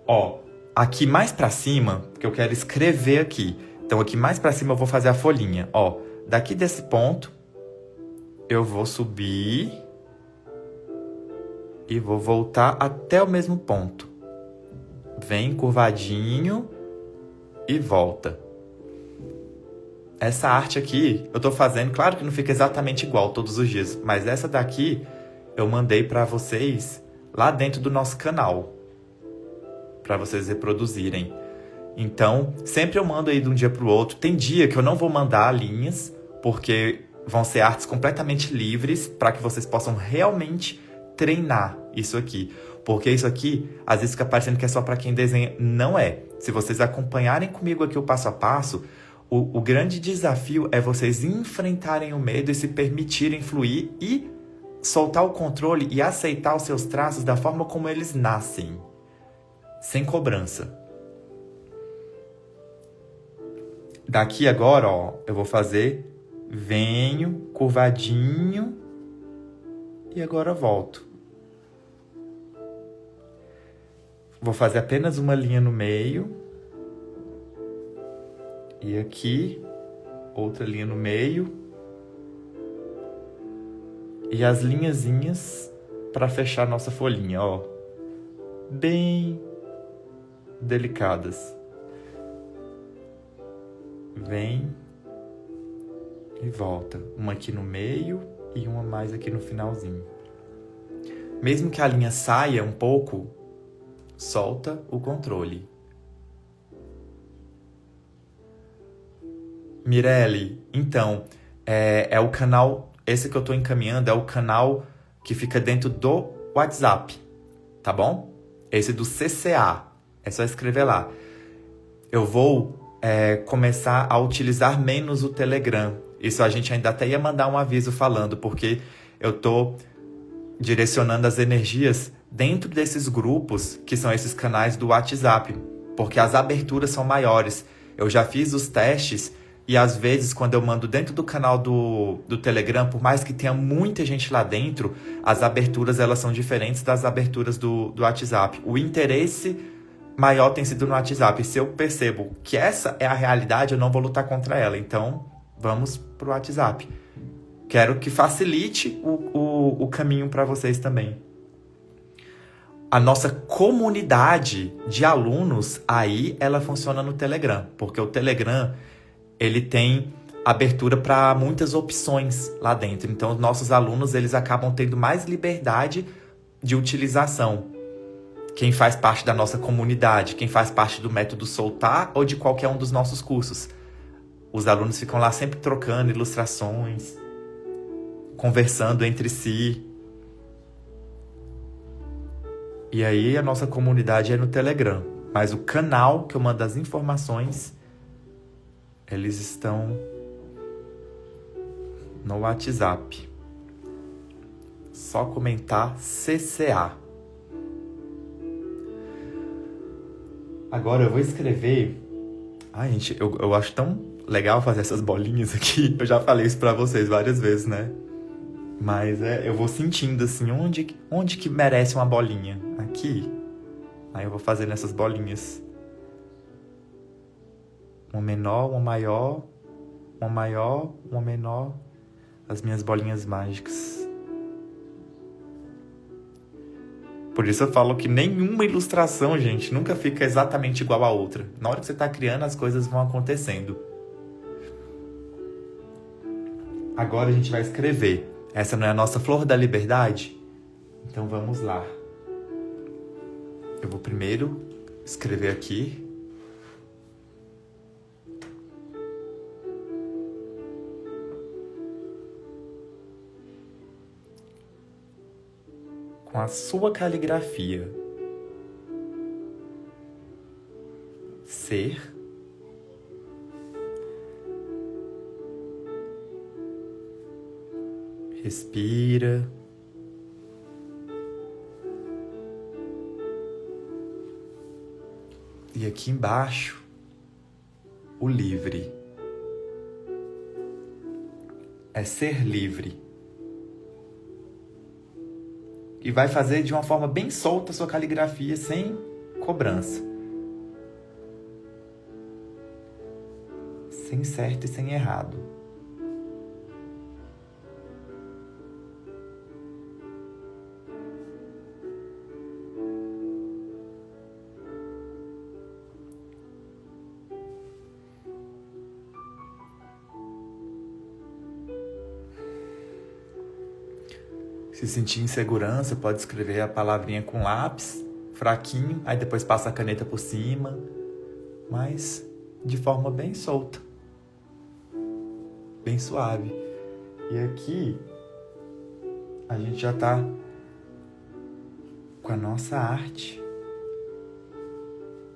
Ó, aqui mais pra cima, porque eu quero escrever aqui. Então aqui mais pra cima eu vou fazer a folhinha. Ó, daqui desse ponto, eu vou subir e vou voltar até o mesmo ponto. Vem curvadinho e volta. essa arte aqui eu tô fazendo, claro que não fica exatamente igual todos os dias, mas essa daqui eu mandei pra vocês lá dentro do nosso canal, pra vocês reproduzirem. Então, sempre eu mando aí de um dia pro outro. Tem dia que eu não vou mandar linhas, porque vão ser artes completamente livres para que vocês possam realmente treinar isso aqui. Porque isso aqui, às vezes fica parecendo que é só para quem desenha. Não é. Se vocês acompanharem comigo aqui o passo a passo, o grande desafio é vocês enfrentarem o medo e se permitirem fluir e soltar o controle e aceitar os seus traços da forma como eles nascem, sem cobrança. Daqui agora, ó, eu vou fazer venho, curvadinho e agora volto. Vou fazer apenas uma linha no meio. E aqui, outra linha no meio. E as linhazinhas para fechar nossa folhinha, ó. Bem delicadas. Vem e volta. Uma aqui no meio e uma mais aqui no finalzinho. Mesmo que a linha saia um pouco, solta o controle. Mirelle, então, é o canal, esse que eu tô encaminhando é o canal que fica dentro do WhatsApp, tá bom? Esse do CCA, é só escrever lá. Eu vou começar a utilizar menos o Telegram. Isso a gente ainda até ia mandar um aviso falando, porque eu tô direcionando as energias dentro desses grupos, que são esses canais do WhatsApp, porque as aberturas são maiores. Eu já fiz os testes e às vezes quando eu mando dentro do canal do Telegram, por mais que tenha muita gente lá dentro, as aberturas elas são diferentes das aberturas do WhatsApp. O interesse maior tem sido no WhatsApp. Se eu percebo que essa é a realidade, eu não vou lutar contra ela. Então, vamos pro WhatsApp. Quero que facilite o caminho para vocês também. A nossa comunidade de alunos, aí ela funciona no Telegram. Porque o Telegram, ele tem abertura para muitas opções lá dentro. Então, os nossos alunos, eles acabam tendo mais liberdade de utilização. Quem faz parte da nossa comunidade, quem faz parte do método Soltar ou de qualquer um dos nossos cursos. Os alunos ficam lá sempre trocando ilustrações, conversando entre si. E aí a nossa comunidade é no Telegram. Mas o canal que eu mando as informações, eles estão no WhatsApp. Só comentar CCA. Agora eu vou escrever... Ai, gente, eu acho tão legal fazer essas bolinhas aqui. Eu já falei isso pra vocês várias vezes, né? Mas eu vou sentindo assim, onde que merece uma bolinha? Aqui. Aí eu vou fazendo essas bolinhas. Uma menor, uma maior, uma maior, uma menor. As minhas bolinhas mágicas. Por isso eu falo que nenhuma ilustração, gente, nunca fica exatamente igual a outra. Na hora que você está criando, as coisas vão acontecendo. Agora a gente vai escrever. Essa não é a nossa flor da liberdade? Então vamos lá. Eu vou primeiro escrever aqui. Com a sua caligrafia. Ser. Respira. E aqui embaixo, o livre. É ser livre. E vai fazer de uma forma bem solta a sua caligrafia, sem cobrança. Sem certo e sem errado. Se sentir insegurança, pode escrever a palavrinha com lápis, fraquinho, aí depois passa a caneta por cima, mas de forma bem solta, bem suave. E aqui a gente já tá com a nossa arte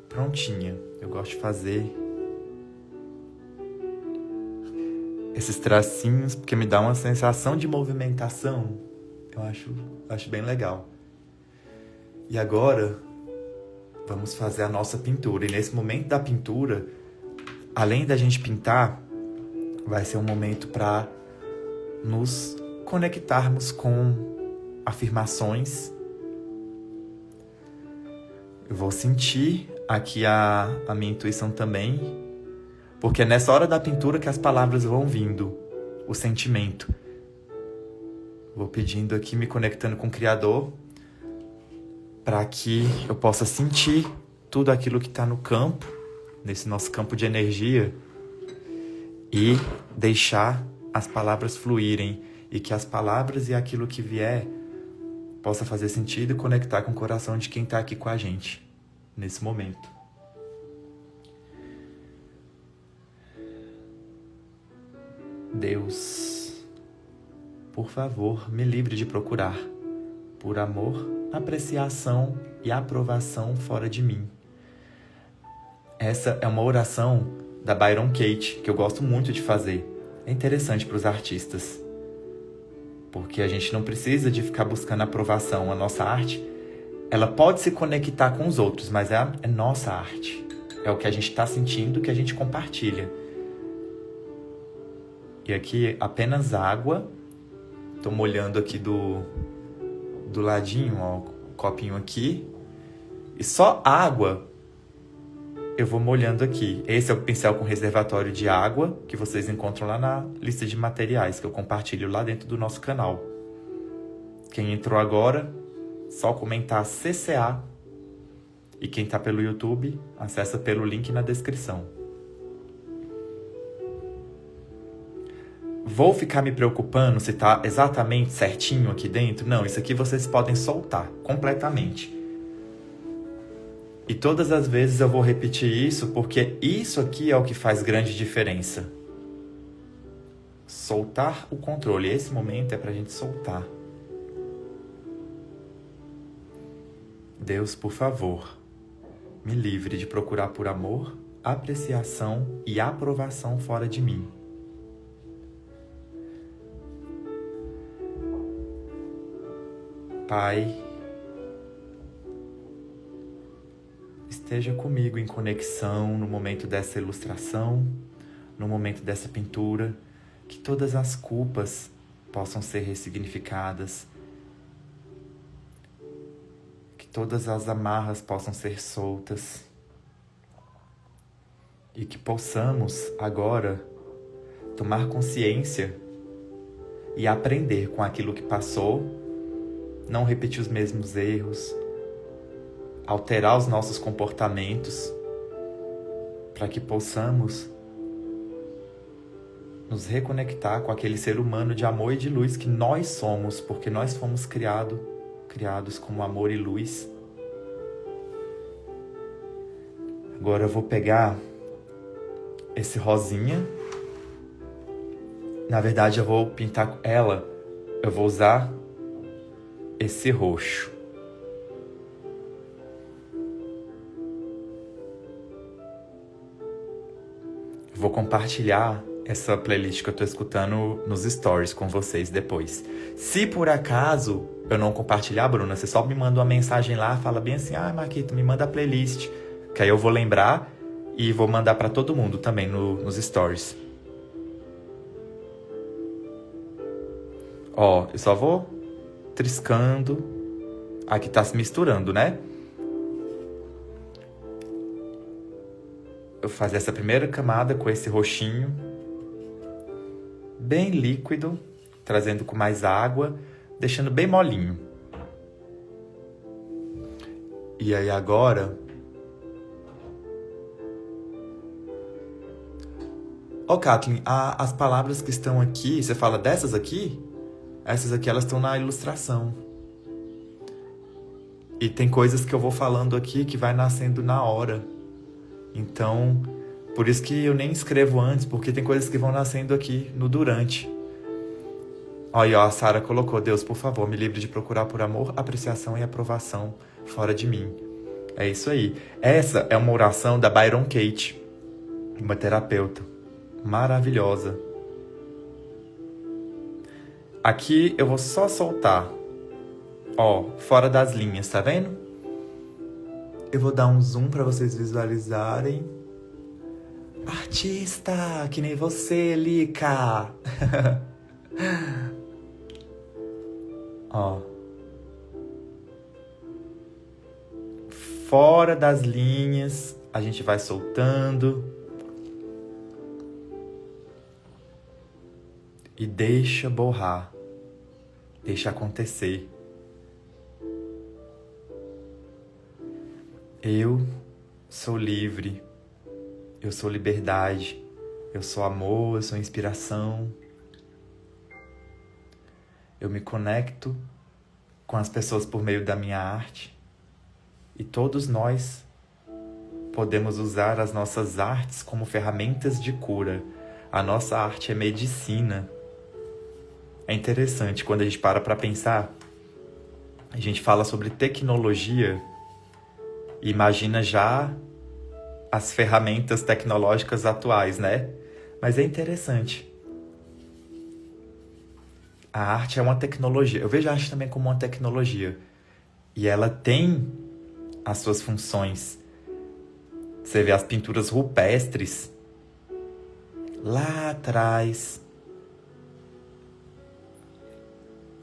prontinha. Eu gosto de fazer esses tracinhos porque me dá uma sensação de movimentação. Eu acho bem legal. E agora vamos fazer a nossa pintura. E nesse momento da pintura, além da gente pintar, vai ser um momento para nos conectarmos com afirmações. Eu vou sentir aqui a minha intuição também, porque é nessa hora da pintura que as palavras vão vindo, o sentimento. Vou pedindo aqui, me conectando com o Criador, para que eu possa sentir tudo aquilo que está no campo, nesse nosso campo de energia, e deixar as palavras fluírem, e que as palavras e aquilo que vier possa fazer sentido e conectar com o coração de quem está aqui com a gente, nesse momento. Deus, por favor, me livre de procurar, por amor, apreciação e aprovação fora de mim. Essa é uma oração da Byron Katie, que eu gosto muito de fazer. É interessante para os artistas, porque a gente não precisa de ficar buscando aprovação. A nossa arte, ela pode se conectar com os outros, mas é nossa arte. É o que a gente está sentindo, que a gente compartilha. E aqui apenas água. Estou molhando aqui do ladinho, ó, o copinho aqui. E só água eu vou molhando aqui. Esse é o pincel com reservatório de água, que vocês encontram lá na lista de materiais, que eu compartilho lá dentro do nosso canal. Quem entrou agora, só comentar CCA. E quem está pelo YouTube, acessa pelo link na descrição. Vou ficar me preocupando se está exatamente certinho aqui dentro? Não, isso aqui vocês podem soltar completamente. E todas as vezes eu vou repetir isso, porque isso aqui é o que faz grande diferença. Soltar o controle. Esse momento é para a gente soltar. Deus, por favor, me livre de procurar por amor, apreciação e aprovação fora de mim. Pai, esteja comigo em conexão no momento dessa ilustração, no momento dessa pintura, que todas as culpas possam ser ressignificadas, que todas as amarras possam ser soltas e que possamos agora tomar consciência e aprender com aquilo que passou, não repetir os mesmos erros, alterar os nossos comportamentos, para que possamos nos reconectar com aquele ser humano de amor e de luz que nós somos, porque nós fomos criados como amor e luz. Agora eu vou pegar esse rosinha. Na verdade, eu vou pintar ela. Eu vou usar esse roxo. Vou compartilhar essa playlist que eu tô escutando nos stories com vocês depois. Se por acaso eu não compartilhar, Bruna, você só me manda uma mensagem lá, fala bem assim, Marquito, me manda a playlist, que aí eu vou lembrar e vou mandar pra todo mundo também nos stories. Ó, eu só vou triscando. Aqui tá se misturando, né? Eu vou fazer essa primeira camada com esse roxinho, bem líquido, trazendo com mais água, deixando bem molinho. E aí agora, Kathleen, as palavras que estão aqui, você fala dessas aqui? Essas aqui, elas estão na ilustração. E tem coisas que eu vou falando aqui que vai nascendo na hora. Então, por isso que eu nem escrevo antes, porque tem coisas que vão nascendo aqui no durante. Olha, ó, a Sara colocou: Deus, por favor, me livre de procurar por amor, apreciação e aprovação fora de mim. É isso aí. Essa é uma oração da Byron Katie, uma terapeuta maravilhosa. Aqui eu vou só soltar, ó, fora das linhas, tá vendo? Eu vou dar um zoom para vocês visualizarem. Artista, que nem você, Lica. Ó. Fora das linhas, a gente vai soltando. E deixa borrar. Deixa acontecer. Eu sou livre. Eu sou liberdade. Eu sou amor, eu sou inspiração. Eu me conecto com as pessoas por meio da minha arte. E todos nós podemos usar as nossas artes como ferramentas de cura. A nossa arte é medicina. É interessante, quando a gente para pensar, a gente fala sobre tecnologia e imagina já as ferramentas tecnológicas atuais, né? Mas é interessante. A arte é uma tecnologia. Eu vejo a arte também como uma tecnologia. E ela tem as suas funções. Você vê as pinturas rupestres lá atrás.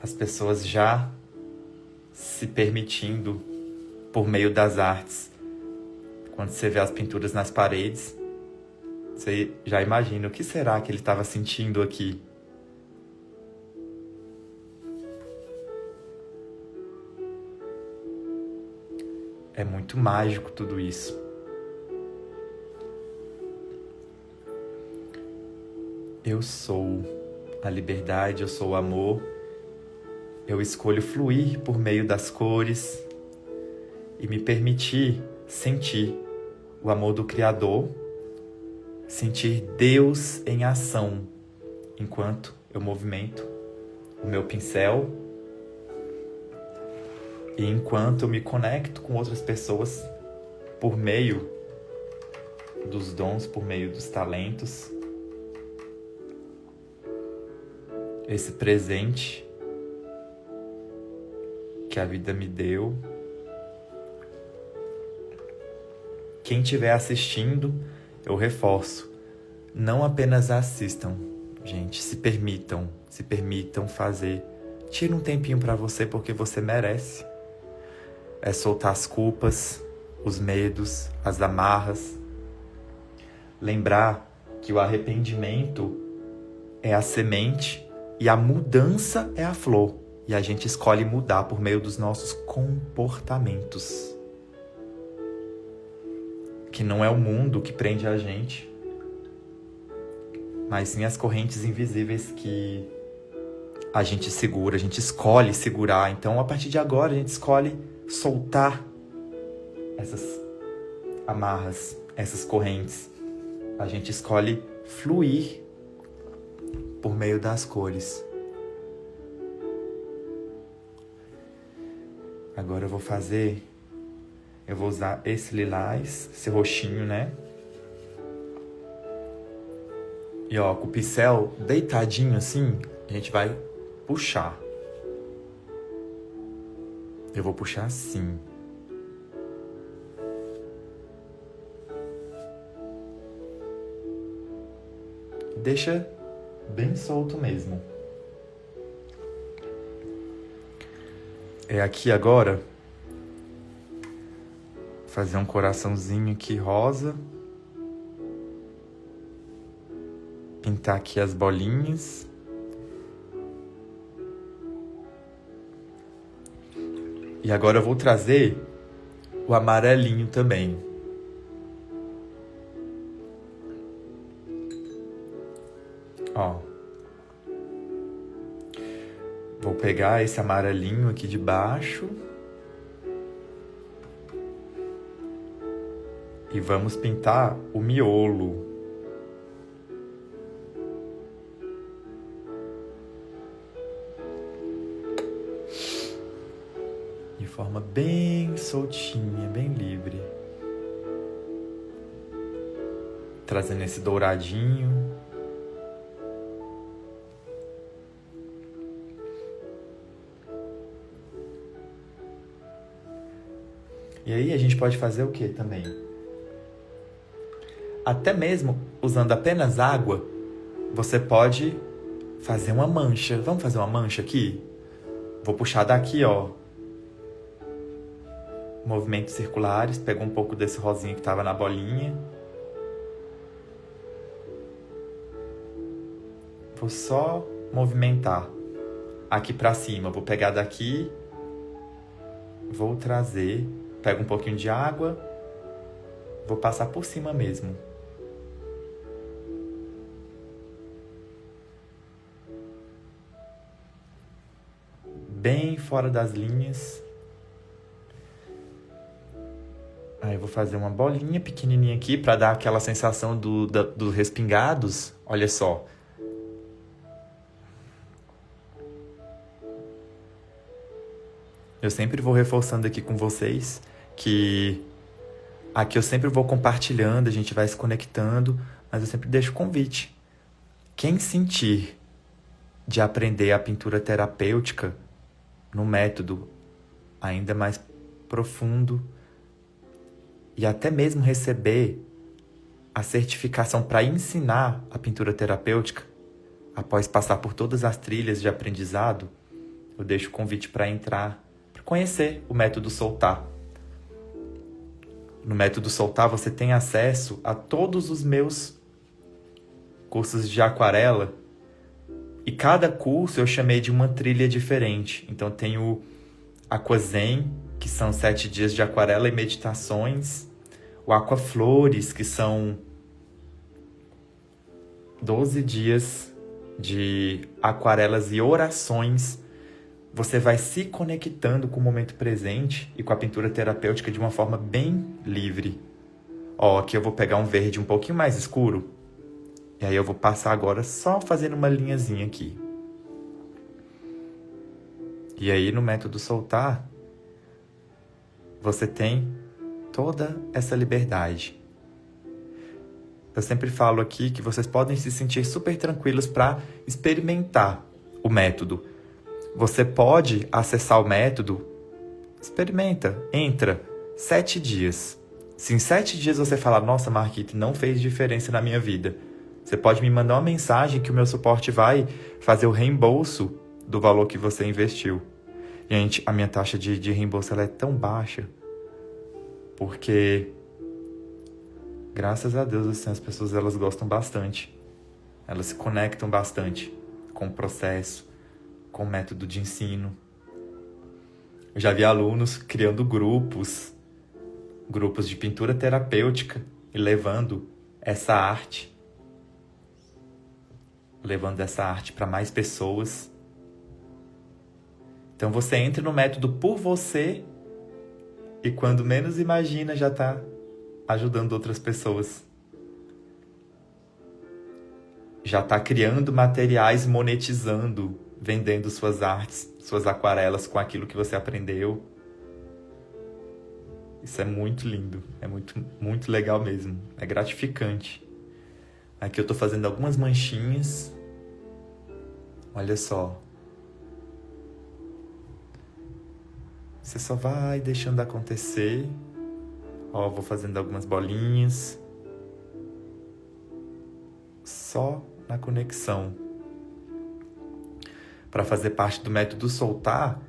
As pessoas já se permitindo por meio das artes. Quando você vê as pinturas nas paredes, você já imagina o que será que ele estava sentindo aqui. É muito mágico tudo isso. Eu sou a liberdade, eu sou o amor. Eu escolho fluir por meio das cores e me permitir sentir o amor do Criador, sentir Deus em ação, enquanto eu movimento o meu pincel e enquanto eu me conecto com outras pessoas por meio dos dons, por meio dos talentos. Esse presente que a vida me deu. Quem estiver assistindo, eu reforço, não apenas assistam, gente, se permitam fazer. Tira um tempinho para você, porque você merece. É soltar as culpas, os medos, as amarras. Lembrar que o arrependimento é a semente e a mudança é a flor. E a gente escolhe mudar por meio dos nossos comportamentos. Que não é o mundo que prende a gente, mas sim as correntes invisíveis que a gente segura, a gente escolhe segurar. Então, a partir de agora, a gente escolhe soltar essas amarras, essas correntes. A gente escolhe fluir por meio das cores. Agora eu vou usar esse lilás, esse roxinho, né? E ó, com o pincel deitadinho assim, a gente vai puxar. Eu vou puxar assim. Deixa bem solto mesmo. É aqui agora, fazer um coraçãozinho aqui rosa. Pintar aqui as bolinhas. E agora eu vou trazer o amarelinho também. Ó. Vou pegar esse amarelinho aqui de baixo e vamos pintar o miolo. De forma bem soltinha, bem livre. Trazendo esse douradinho. E aí a gente pode fazer o que também? Até mesmo usando apenas água, você pode fazer uma mancha. Vamos fazer uma mancha aqui? Vou puxar daqui, ó. Movimentos circulares. Pego um pouco desse rosinha que estava na bolinha. Vou só movimentar. Aqui pra cima. Vou pegar daqui. Vou trazer. Pego um pouquinho de água. Vou passar por cima mesmo. Bem fora das linhas. Aí eu vou fazer uma bolinha pequenininha aqui para dar aquela sensação dos respingados. Olha só. Eu sempre vou reforçando aqui com vocês que aqui eu sempre vou compartilhando, a gente vai se conectando, mas eu sempre deixo o convite. Quem sentir de aprender a pintura terapêutica no método ainda mais profundo e até mesmo receber a certificação para ensinar a pintura terapêutica, após passar por todas as trilhas de aprendizado, eu deixo o convite para entrar, para conhecer o método Soltar. No método Soltar você tem acesso a todos os meus cursos de aquarela e cada curso eu chamei de uma trilha diferente. Então tem o Aquazen, que são 7 dias de aquarela e meditações, o Aquaflores, que são 12 dias de aquarelas e orações. Você vai se conectando com o momento presente e com a pintura terapêutica de uma forma bem livre. Ó, aqui eu vou pegar um verde um pouquinho mais escuro. E aí eu vou passar agora só fazendo uma linhazinha aqui. E aí no método Soltar, você tem toda essa liberdade. Eu sempre falo aqui que vocês podem se sentir super tranquilos para experimentar o método. Você pode acessar o método, experimenta, entra, 7 dias. Se em 7 dias você falar, nossa, Marquito, não fez diferença na minha vida, você pode me mandar uma mensagem que o meu suporte vai fazer o reembolso do valor que você investiu. Gente, a minha taxa de reembolso ela é tão baixa, porque, graças a Deus, assim, as pessoas elas gostam bastante. Elas se conectam bastante com o processo, com o método de ensino. Eu já vi alunos criando grupos de pintura terapêutica e levando essa arte para mais pessoas. Então você entra no método por você e quando menos imagina já está ajudando outras pessoas. Já está criando materiais, monetizando, vendendo suas artes, suas aquarelas com aquilo que você aprendeu. Isso é muito lindo, é muito, muito legal mesmo, é gratificante. Aqui eu estou fazendo algumas manchinhas. Olha só. Você só vai deixando acontecer. Ó, vou fazendo algumas bolinhas. Só na conexão. Para fazer parte do método Soltar,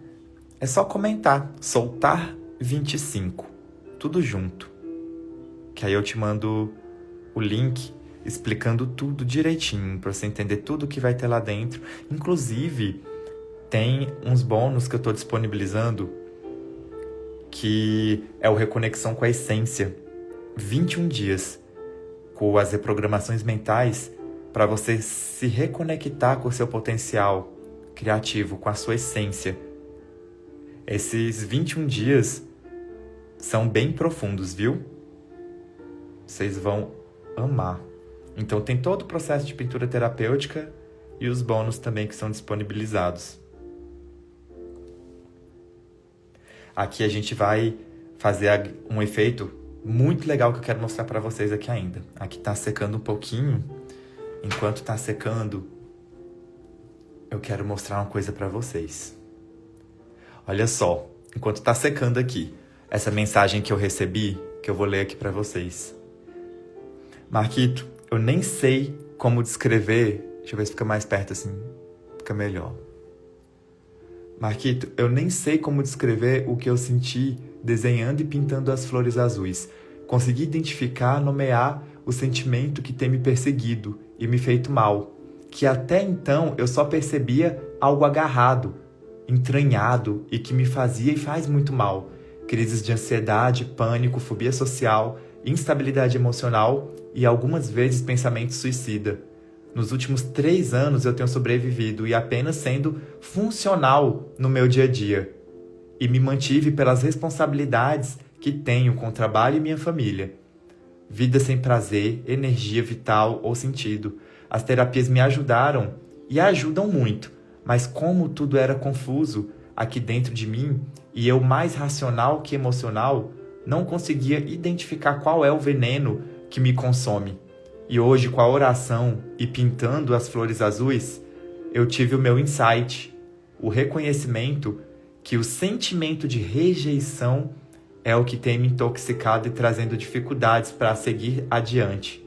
é só comentar. Soltar 25. Tudo junto. Que aí eu te mando o link explicando tudo direitinho, para você entender tudo que vai ter lá dentro. Inclusive, tem uns bônus que eu estou disponibilizando, que é o Reconexão com a Essência. 21 dias com as reprogramações mentais para você se reconectar com o seu potencial criativo, com a sua essência. Esses 21 dias são bem profundos, viu? Vocês vão amar. Então tem todo o processo de pintura terapêutica e os bônus também que são disponibilizados. Aqui a gente vai fazer um efeito muito legal que eu quero mostrar para vocês aqui ainda. Aqui tá secando um pouquinho. Enquanto tá secando, eu quero mostrar uma coisa para vocês. Olha só, enquanto tá secando aqui, essa mensagem que eu recebi, que eu vou ler aqui para vocês. Marquito, eu nem sei como descrever. Deixa eu ver se fica mais perto assim. Fica melhor. Marquito, eu nem sei como descrever o que eu senti desenhando e pintando as flores azuis. Consegui identificar, nomear o sentimento que tem me perseguido e me feito mal, que até então eu só percebia algo agarrado, entranhado e que me fazia e faz muito mal. Crises de ansiedade, pânico, fobia social, instabilidade emocional e algumas vezes pensamento suicida. Nos últimos 3 anos eu tenho sobrevivido e apenas sendo funcional no meu dia a dia. E me mantive pelas responsabilidades que tenho com o trabalho e minha família. Vida sem prazer, energia vital ou sentido. As terapias me ajudaram e ajudam muito, mas como tudo era confuso aqui dentro de mim e eu mais racional que emocional, não conseguia identificar qual é o veneno que me consome. E hoje, com a oração e pintando as flores azuis, eu tive o meu insight, o reconhecimento que o sentimento de rejeição é o que tem me intoxicado e trazendo dificuldades para seguir adiante.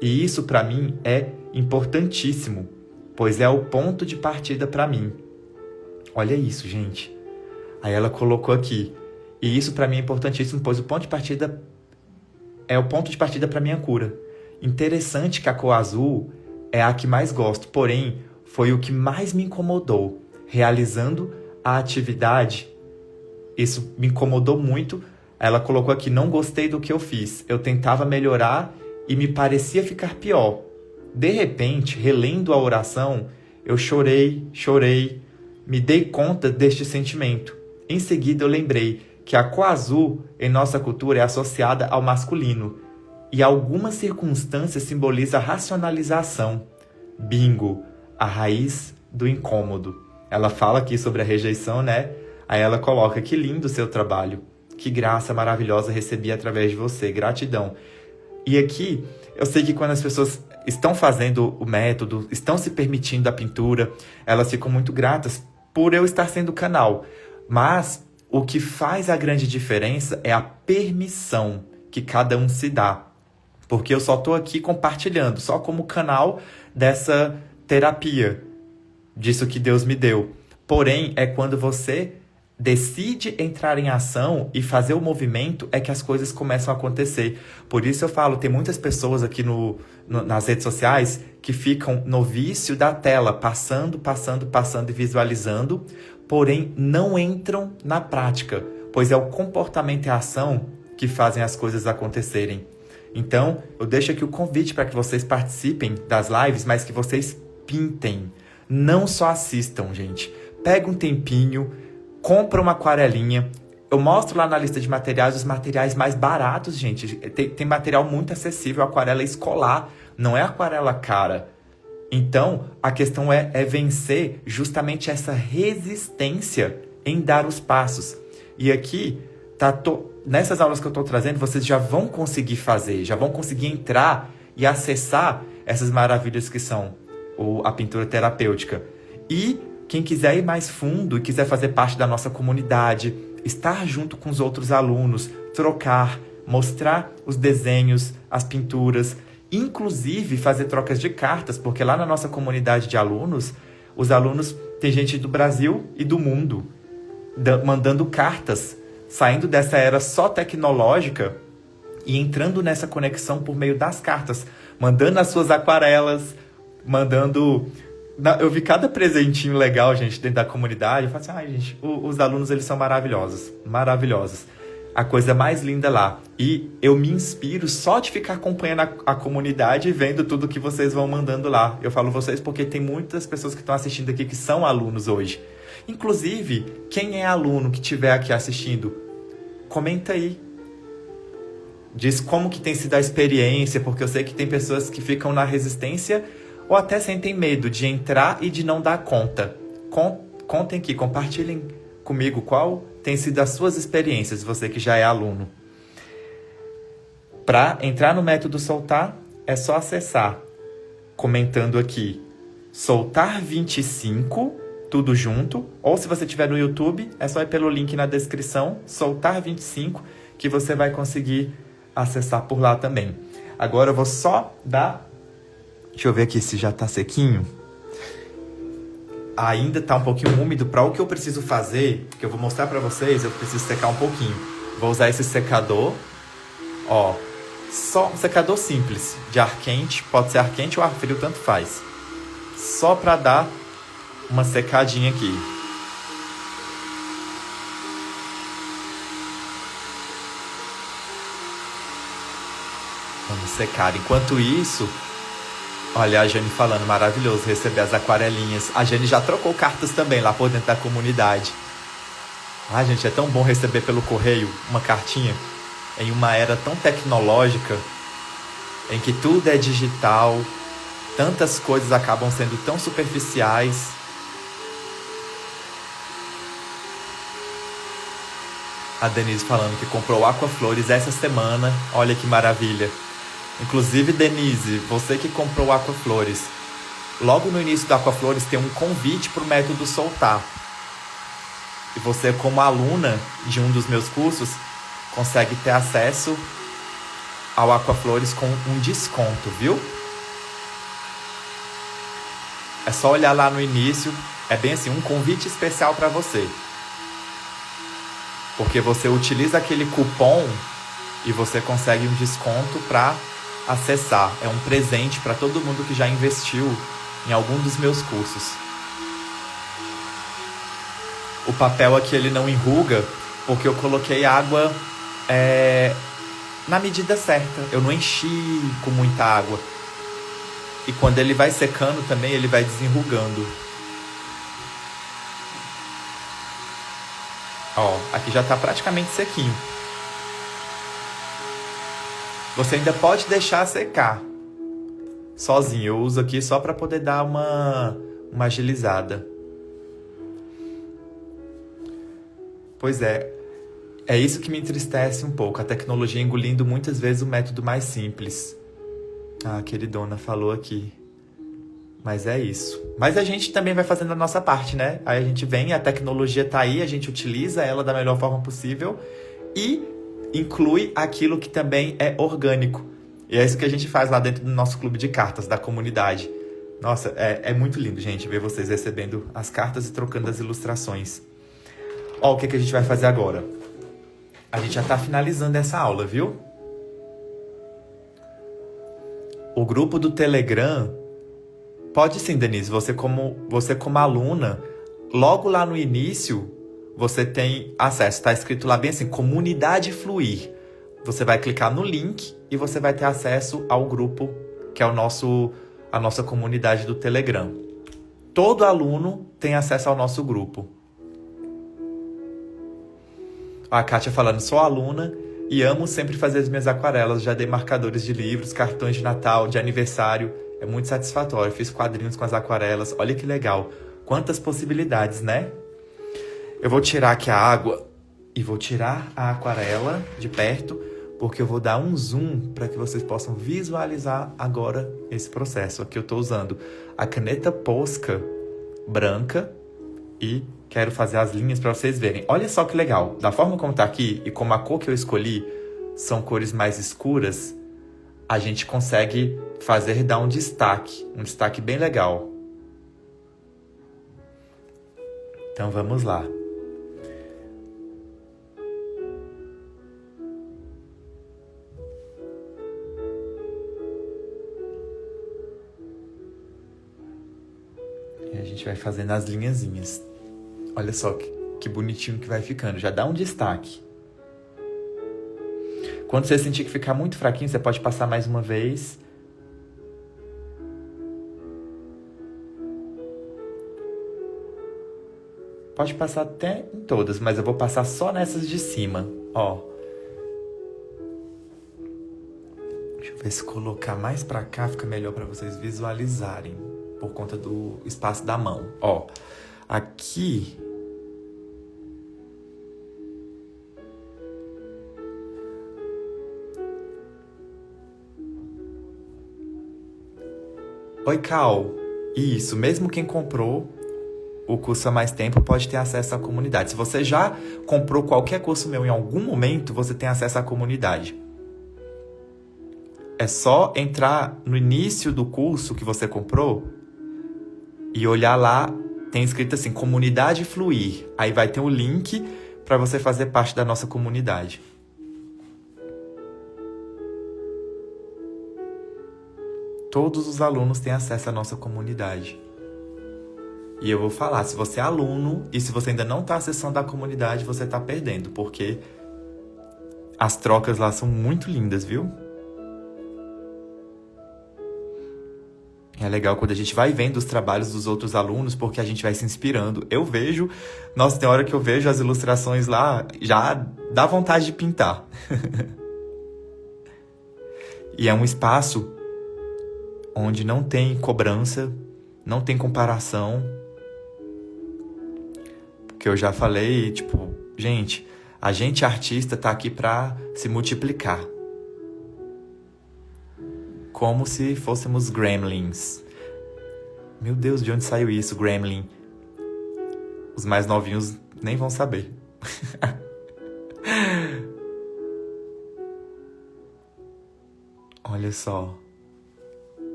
E isso para mim é importantíssimo, pois é o ponto de partida para mim. Olha isso, gente. Aí ela colocou aqui. E isso para mim é importantíssimo, pois o ponto de partida é o ponto de partida para minha cura. Interessante que a cor azul é a que mais gosto, porém foi o que mais me incomodou. Realizando a atividade, isso me incomodou muito. Ela colocou aqui, não gostei do que eu fiz. Eu tentava melhorar e me parecia ficar pior. De repente, relendo a oração, eu chorei, me dei conta deste sentimento. Em seguida eu lembrei que a cor azul em nossa cultura é associada ao masculino e algumas circunstâncias simboliza a racionalização. Bingo, a raiz do incômodo. Ela fala aqui sobre a rejeição, né? Aí ela coloca, que lindo o seu trabalho. Que graça maravilhosa recebi através de você. Gratidão. E aqui, eu sei que quando as pessoas estão fazendo o método, estão se permitindo a pintura, elas ficam muito gratas por eu estar sendo canal. Mas o que faz a grande diferença é a permissão que cada um se dá. Porque eu só estou aqui compartilhando, só como canal dessa terapia, disso que Deus me deu. Porém, é quando você decide entrar em ação e fazer o movimento é que as coisas começam a acontecer. Por isso eu falo, tem muitas pessoas aqui nas redes sociais que ficam no vício da tela, passando e visualizando, porém não entram na prática, pois é o comportamento e a ação que fazem as coisas acontecerem. Então, eu deixo aqui o convite para que vocês participem das lives, mas que vocês pintem. Não só assistam, gente. Pega um tempinho, compra uma aquarelinha. Eu mostro lá na lista de materiais os materiais mais baratos, gente. Tem material muito acessível, aquarela escolar, não é aquarela cara. Então, a questão é vencer justamente essa resistência em dar os passos. E aqui, nessas aulas que eu estou trazendo, vocês já vão conseguir fazer, já vão conseguir entrar e acessar essas maravilhas que são a pintura terapêutica. E quem quiser ir mais fundo e quiser fazer parte da nossa comunidade, estar junto com os outros alunos, trocar, mostrar os desenhos, as pinturas, inclusive fazer trocas de cartas, porque lá na nossa comunidade de alunos, os alunos, tem gente do Brasil e do mundo mandando cartas, saindo dessa era só tecnológica e entrando nessa conexão por meio das cartas, mandando as suas aquarelas, eu vi cada presentinho legal, gente, dentro da comunidade. Eu falo assim, gente, os alunos, eles são maravilhosos. a coisa mais linda lá. E eu me inspiro só de ficar acompanhando a comunidade e vendo tudo que vocês vão mandando lá. Eu falo vocês porque tem muitas pessoas que estão assistindo aqui que são alunos hoje. Inclusive, quem é aluno que estiver aqui assistindo, comenta aí. Diz como que tem sido a experiência, porque eu sei que tem pessoas que ficam na resistência ou até sentem medo de entrar e de não dar conta. Contem aqui, compartilhem comigo qual tem sido as suas experiências, você que já é aluno. Para entrar no método soltar, é só acessar, comentando aqui, soltar 25, tudo junto, ou se você estiver no YouTube, é só ir pelo link na descrição, soltar 25, que você vai conseguir acessar por lá também. Agora eu vou só dar... Deixa eu ver aqui se já tá sequinho. Ainda tá um pouquinho úmido. Para o que eu preciso fazer, que eu vou mostrar para vocês, eu preciso secar um pouquinho. Vou usar esse secador. Ó, só um secador simples, de ar quente. Pode ser ar quente ou ar frio, tanto faz. Só para dar uma secadinha aqui. Vamos secar. Enquanto isso, olha a Jane falando, maravilhoso receber as aquarelinhas. A Jane já trocou cartas também lá por dentro da comunidade. Ah, gente, é tão bom receber pelo correio uma cartinha em uma era tão tecnológica, em que tudo é digital, tantas coisas acabam sendo tão superficiais. A Denise falando que comprou Aquaflores essa semana. Olha que maravilha. Inclusive, Denise, você que comprou o Aquaflores, logo no início do Aquaflores tem um convite para o método soltar. E você, como aluna de um dos meus cursos, consegue ter acesso ao Aquaflores com um desconto, viu? É só olhar lá no início, é bem assim, um convite especial para você. Porque você utiliza aquele cupom e você consegue um desconto para acessar. É um presente para todo mundo que já investiu em algum dos meus cursos. O papel aqui ele não enruga porque eu coloquei água na medida certa. Eu não enchi com muita água. E quando ele vai secando também, ele vai desenrugando. Ó, aqui já está praticamente sequinho. Você ainda pode deixar secar sozinho. Eu uso aqui só para poder dar uma agilizada. Pois é isso que me entristece um pouco. A tecnologia engolindo muitas vezes o método mais simples. Ah, a queridona falou aqui. Mas é isso. Mas a gente também vai fazendo a nossa parte, né? Aí a gente vem, a tecnologia tá aí, a gente utiliza ela da melhor forma possível e inclui aquilo que também é orgânico. E é isso que a gente faz lá dentro do nosso clube de cartas, da comunidade. Nossa, é muito lindo, gente, ver vocês recebendo as cartas e trocando as ilustrações. Ó, o que a gente vai fazer agora? A gente já tá finalizando essa aula, viu? O grupo do Telegram... Pode sim, Denise. Você como aluna, logo lá no início, você tem acesso. Está escrito lá bem assim, Comunidade Fluir. Você vai clicar no link e você vai ter acesso ao grupo, que é a nossa comunidade do Telegram. Todo aluno tem acesso ao nosso grupo. A Kátia falando, sou aluna e amo sempre fazer as minhas aquarelas. Já dei marcadores de livros, cartões de Natal, de aniversário. É muito satisfatório. Fiz quadrinhos com as aquarelas. Olha que legal. Quantas possibilidades, né? Eu vou tirar aqui a água e vou tirar a aquarela de perto, porque eu vou dar um zoom para que vocês possam visualizar agora esse processo. Aqui eu estou usando a caneta Posca branca e quero fazer as linhas para vocês verem. Olha só que legal. Da forma como está aqui e como a cor que eu escolhi são cores mais escuras, a gente consegue dar um destaque bem legal. Então vamos lá. E a gente vai fazendo as linhazinhas. Olha só que bonitinho que vai ficando. Já dá um destaque. Quando você sentir que ficar muito fraquinho, você pode passar mais uma vez. Pode passar até em todas, mas eu vou passar só nessas de cima, ó. Deixa eu ver se colocar mais pra cá fica melhor pra vocês visualizarem, por conta do espaço da mão. Ó, aqui... Oi, Cal. Isso, mesmo quem comprou o curso há mais tempo pode ter acesso à comunidade. Se você já comprou qualquer curso meu em algum momento, você tem acesso à comunidade. É só entrar no início do curso que você comprou e olhar lá, tem escrito assim, Comunidade Fluir. Aí vai ter um link para você fazer parte da nossa comunidade. Todos os alunos têm acesso à nossa comunidade. E eu vou falar, se você é aluno e se você ainda não está acessando a comunidade, você está perdendo, porque as trocas lá são muito lindas, viu? É legal quando a gente vai vendo os trabalhos dos outros alunos, porque a gente vai se inspirando. Eu vejo, nossa, tem hora que eu vejo as ilustrações lá, já dá vontade de pintar. E é um espaço onde não tem cobrança, não tem comparação. Que eu já falei, tipo, gente, a gente artista tá aqui pra se multiplicar. Como se fôssemos gremlins. Meu Deus, de onde saiu isso, gremlin? Os mais novinhos nem vão saber. Olha só.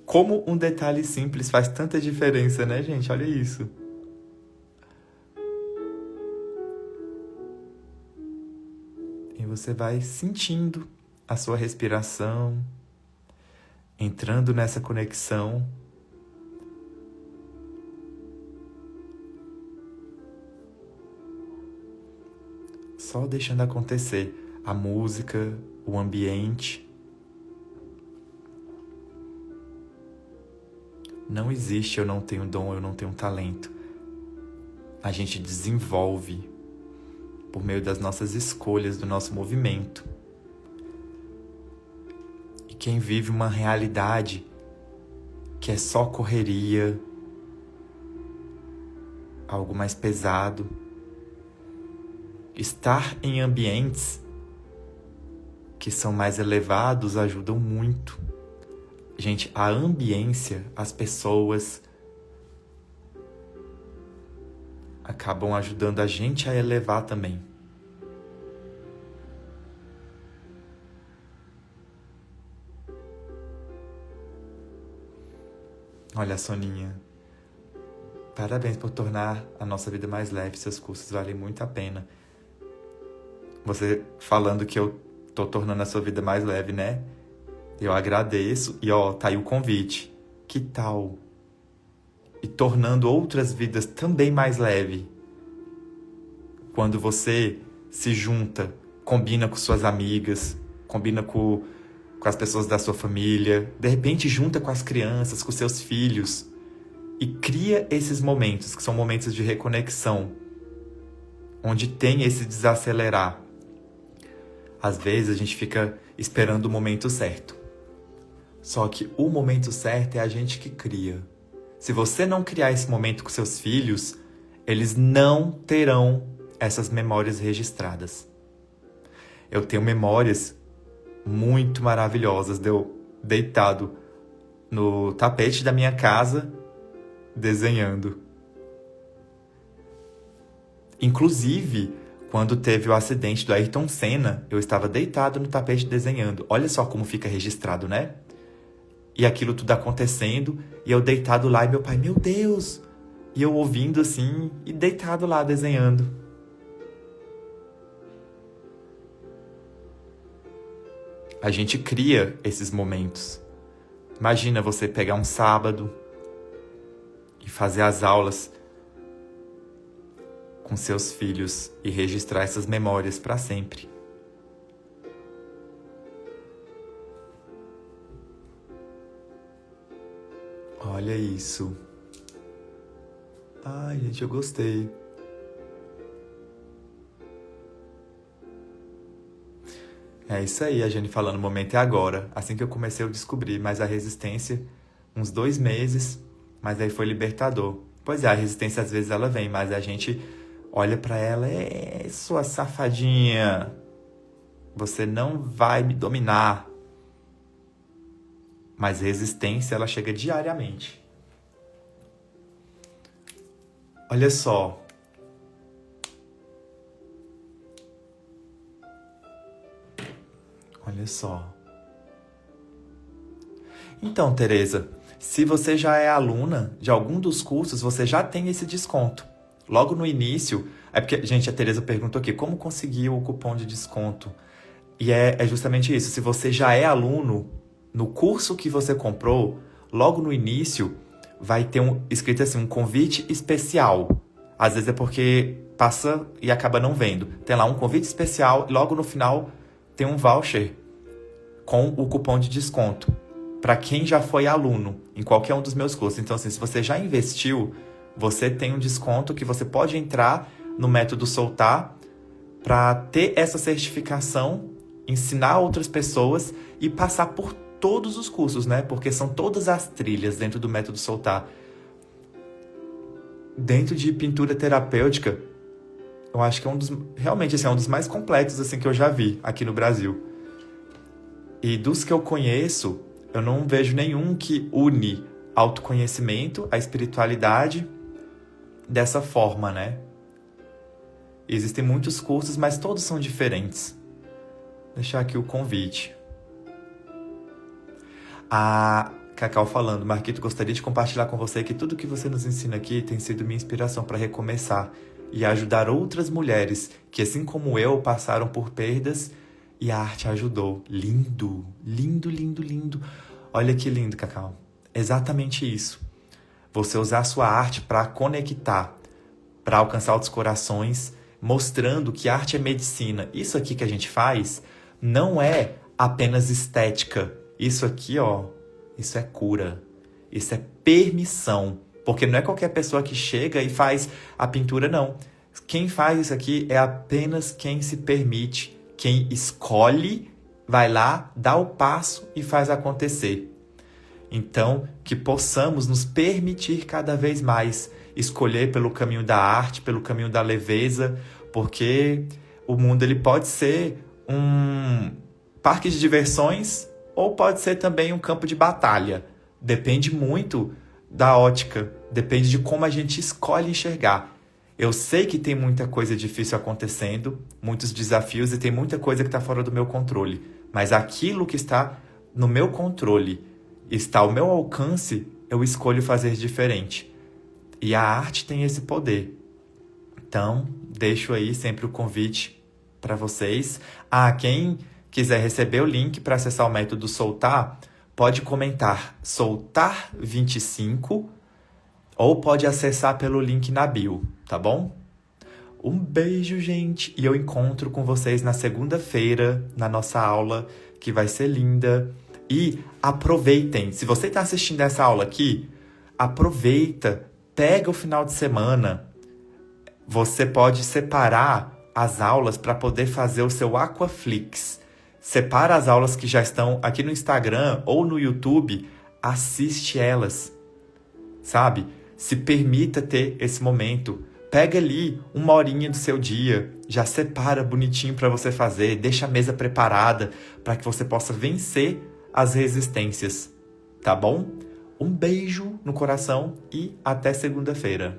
Como um detalhe simples faz tanta diferença, né, gente? Olha isso. E você vai sentindo a sua respiração, entrando nessa conexão. Só deixando acontecer a música, o ambiente. Não existe eu não tenho dom, eu não tenho talento. A gente desenvolve por meio das nossas escolhas, do nosso movimento. E quem vive uma realidade que é só correria, algo mais pesado, estar em ambientes que são mais elevados ajudam muito. Gente, a ambiência, as pessoas acabam ajudando a gente a elevar também. Olha, Soninha, parabéns por tornar a nossa vida mais leve. Seus cursos valem muito a pena. Você falando que eu tô tornando a sua vida mais leve, né? Eu agradeço. E ó, tá aí o convite. Que tal? E tornando outras vidas também mais leve. Quando você se junta, combina com suas amigas, combina com as pessoas da sua família, de repente junta com as crianças, com seus filhos, e cria esses momentos, que são momentos de reconexão, onde tem esse desacelerar. Às vezes a gente fica esperando o momento certo. Só que o momento certo é a gente que cria. Se você não criar esse momento com seus filhos, eles não terão essas memórias registradas. Eu tenho memórias muito maravilhosas de eu deitado no tapete da minha casa, desenhando. Inclusive, quando teve o acidente do Ayrton Senna, eu estava deitado no tapete desenhando. Olha só como fica registrado, né? E aquilo tudo acontecendo, e eu deitado lá, e meu pai, meu Deus! E eu ouvindo assim, e deitado lá desenhando. A gente cria esses momentos. Imagina você pegar um sábado e fazer as aulas com seus filhos e registrar essas memórias para sempre. Olha isso. Ai, gente, eu gostei. É isso aí, a Jane falando, o momento é agora. Assim que eu comecei, eu descobri, mas a resistência, uns 2 meses, mas aí foi libertador. Pois é, a resistência às vezes ela vem, mas a gente olha pra ela, sua safadinha, você não vai me dominar. Mas resistência, ela chega diariamente. Olha só. Olha só. Então, Tereza, se você já é aluna de algum dos cursos, você já tem esse desconto. Logo no início, é porque, gente, a Tereza perguntou aqui, como conseguir o cupom de desconto? E é justamente isso, se você já é aluno, no curso que você comprou, logo no início, vai ter escrito assim, um convite especial. Às vezes é porque passa e acaba não vendo. Tem lá um convite especial e logo no final tem um voucher com o cupom de desconto para quem já foi aluno em qualquer um dos meus cursos. Então, assim, se você já investiu, você tem um desconto que você pode entrar no método Soltar para ter essa certificação, ensinar outras pessoas e passar por todos os cursos, né? Porque são todas as trilhas dentro do método Soltar. Dentro de pintura terapêutica, eu acho que realmente assim, é um dos mais completos assim, que eu já vi aqui no Brasil. E dos que eu conheço, eu não vejo nenhum que une autoconhecimento, a espiritualidade dessa forma, né? Existem muitos cursos, mas todos são diferentes. Vou deixar aqui o convite. A Cacau falando, Marquito, gostaria de compartilhar com você que tudo que você nos ensina aqui tem sido minha inspiração para recomeçar e ajudar outras mulheres que, assim como eu, passaram por perdas e a arte ajudou. Lindo, lindo, lindo, lindo. Olha que lindo, Cacau. Exatamente isso. Você usar a sua arte para conectar, para alcançar outros corações, mostrando que arte é medicina. Isso aqui que a gente faz não é apenas estética. Isso aqui, ó, isso é cura. Isso é permissão. Porque não é qualquer pessoa que chega e faz a pintura, não. Quem faz isso aqui é apenas quem se permite. Quem escolhe, vai lá, dá o passo e faz acontecer. Então, que possamos nos permitir cada vez mais escolher pelo caminho da arte, pelo caminho da leveza, porque o mundo ele pode ser um parque de diversões ou pode ser também um campo de batalha. Depende muito da ótica, depende de como a gente escolhe enxergar. Eu sei que tem muita coisa difícil acontecendo, muitos desafios e tem muita coisa que está fora do meu controle. Mas aquilo que está no meu controle, está ao meu alcance, eu escolho fazer diferente. E a arte tem esse poder. Então, deixo aí sempre o convite para vocês. Quem quiser receber o link para acessar o método Soltar, pode comentar Soltar25 ou pode acessar pelo link na bio, tá bom? Um beijo, gente! E eu encontro com vocês na segunda-feira, na nossa aula, que vai ser linda. E aproveitem, se você está assistindo essa aula aqui, aproveita, pega o final de semana. Você pode separar as aulas para poder fazer o seu Aquaflix. Separa as aulas que já estão aqui no Instagram ou no YouTube, assiste elas, sabe? Se permita ter esse momento. Pega ali 1 horinha do seu dia, já separa bonitinho para você fazer, deixa a mesa preparada para que você possa vencer as resistências, tá bom? Um beijo no coração e até segunda-feira.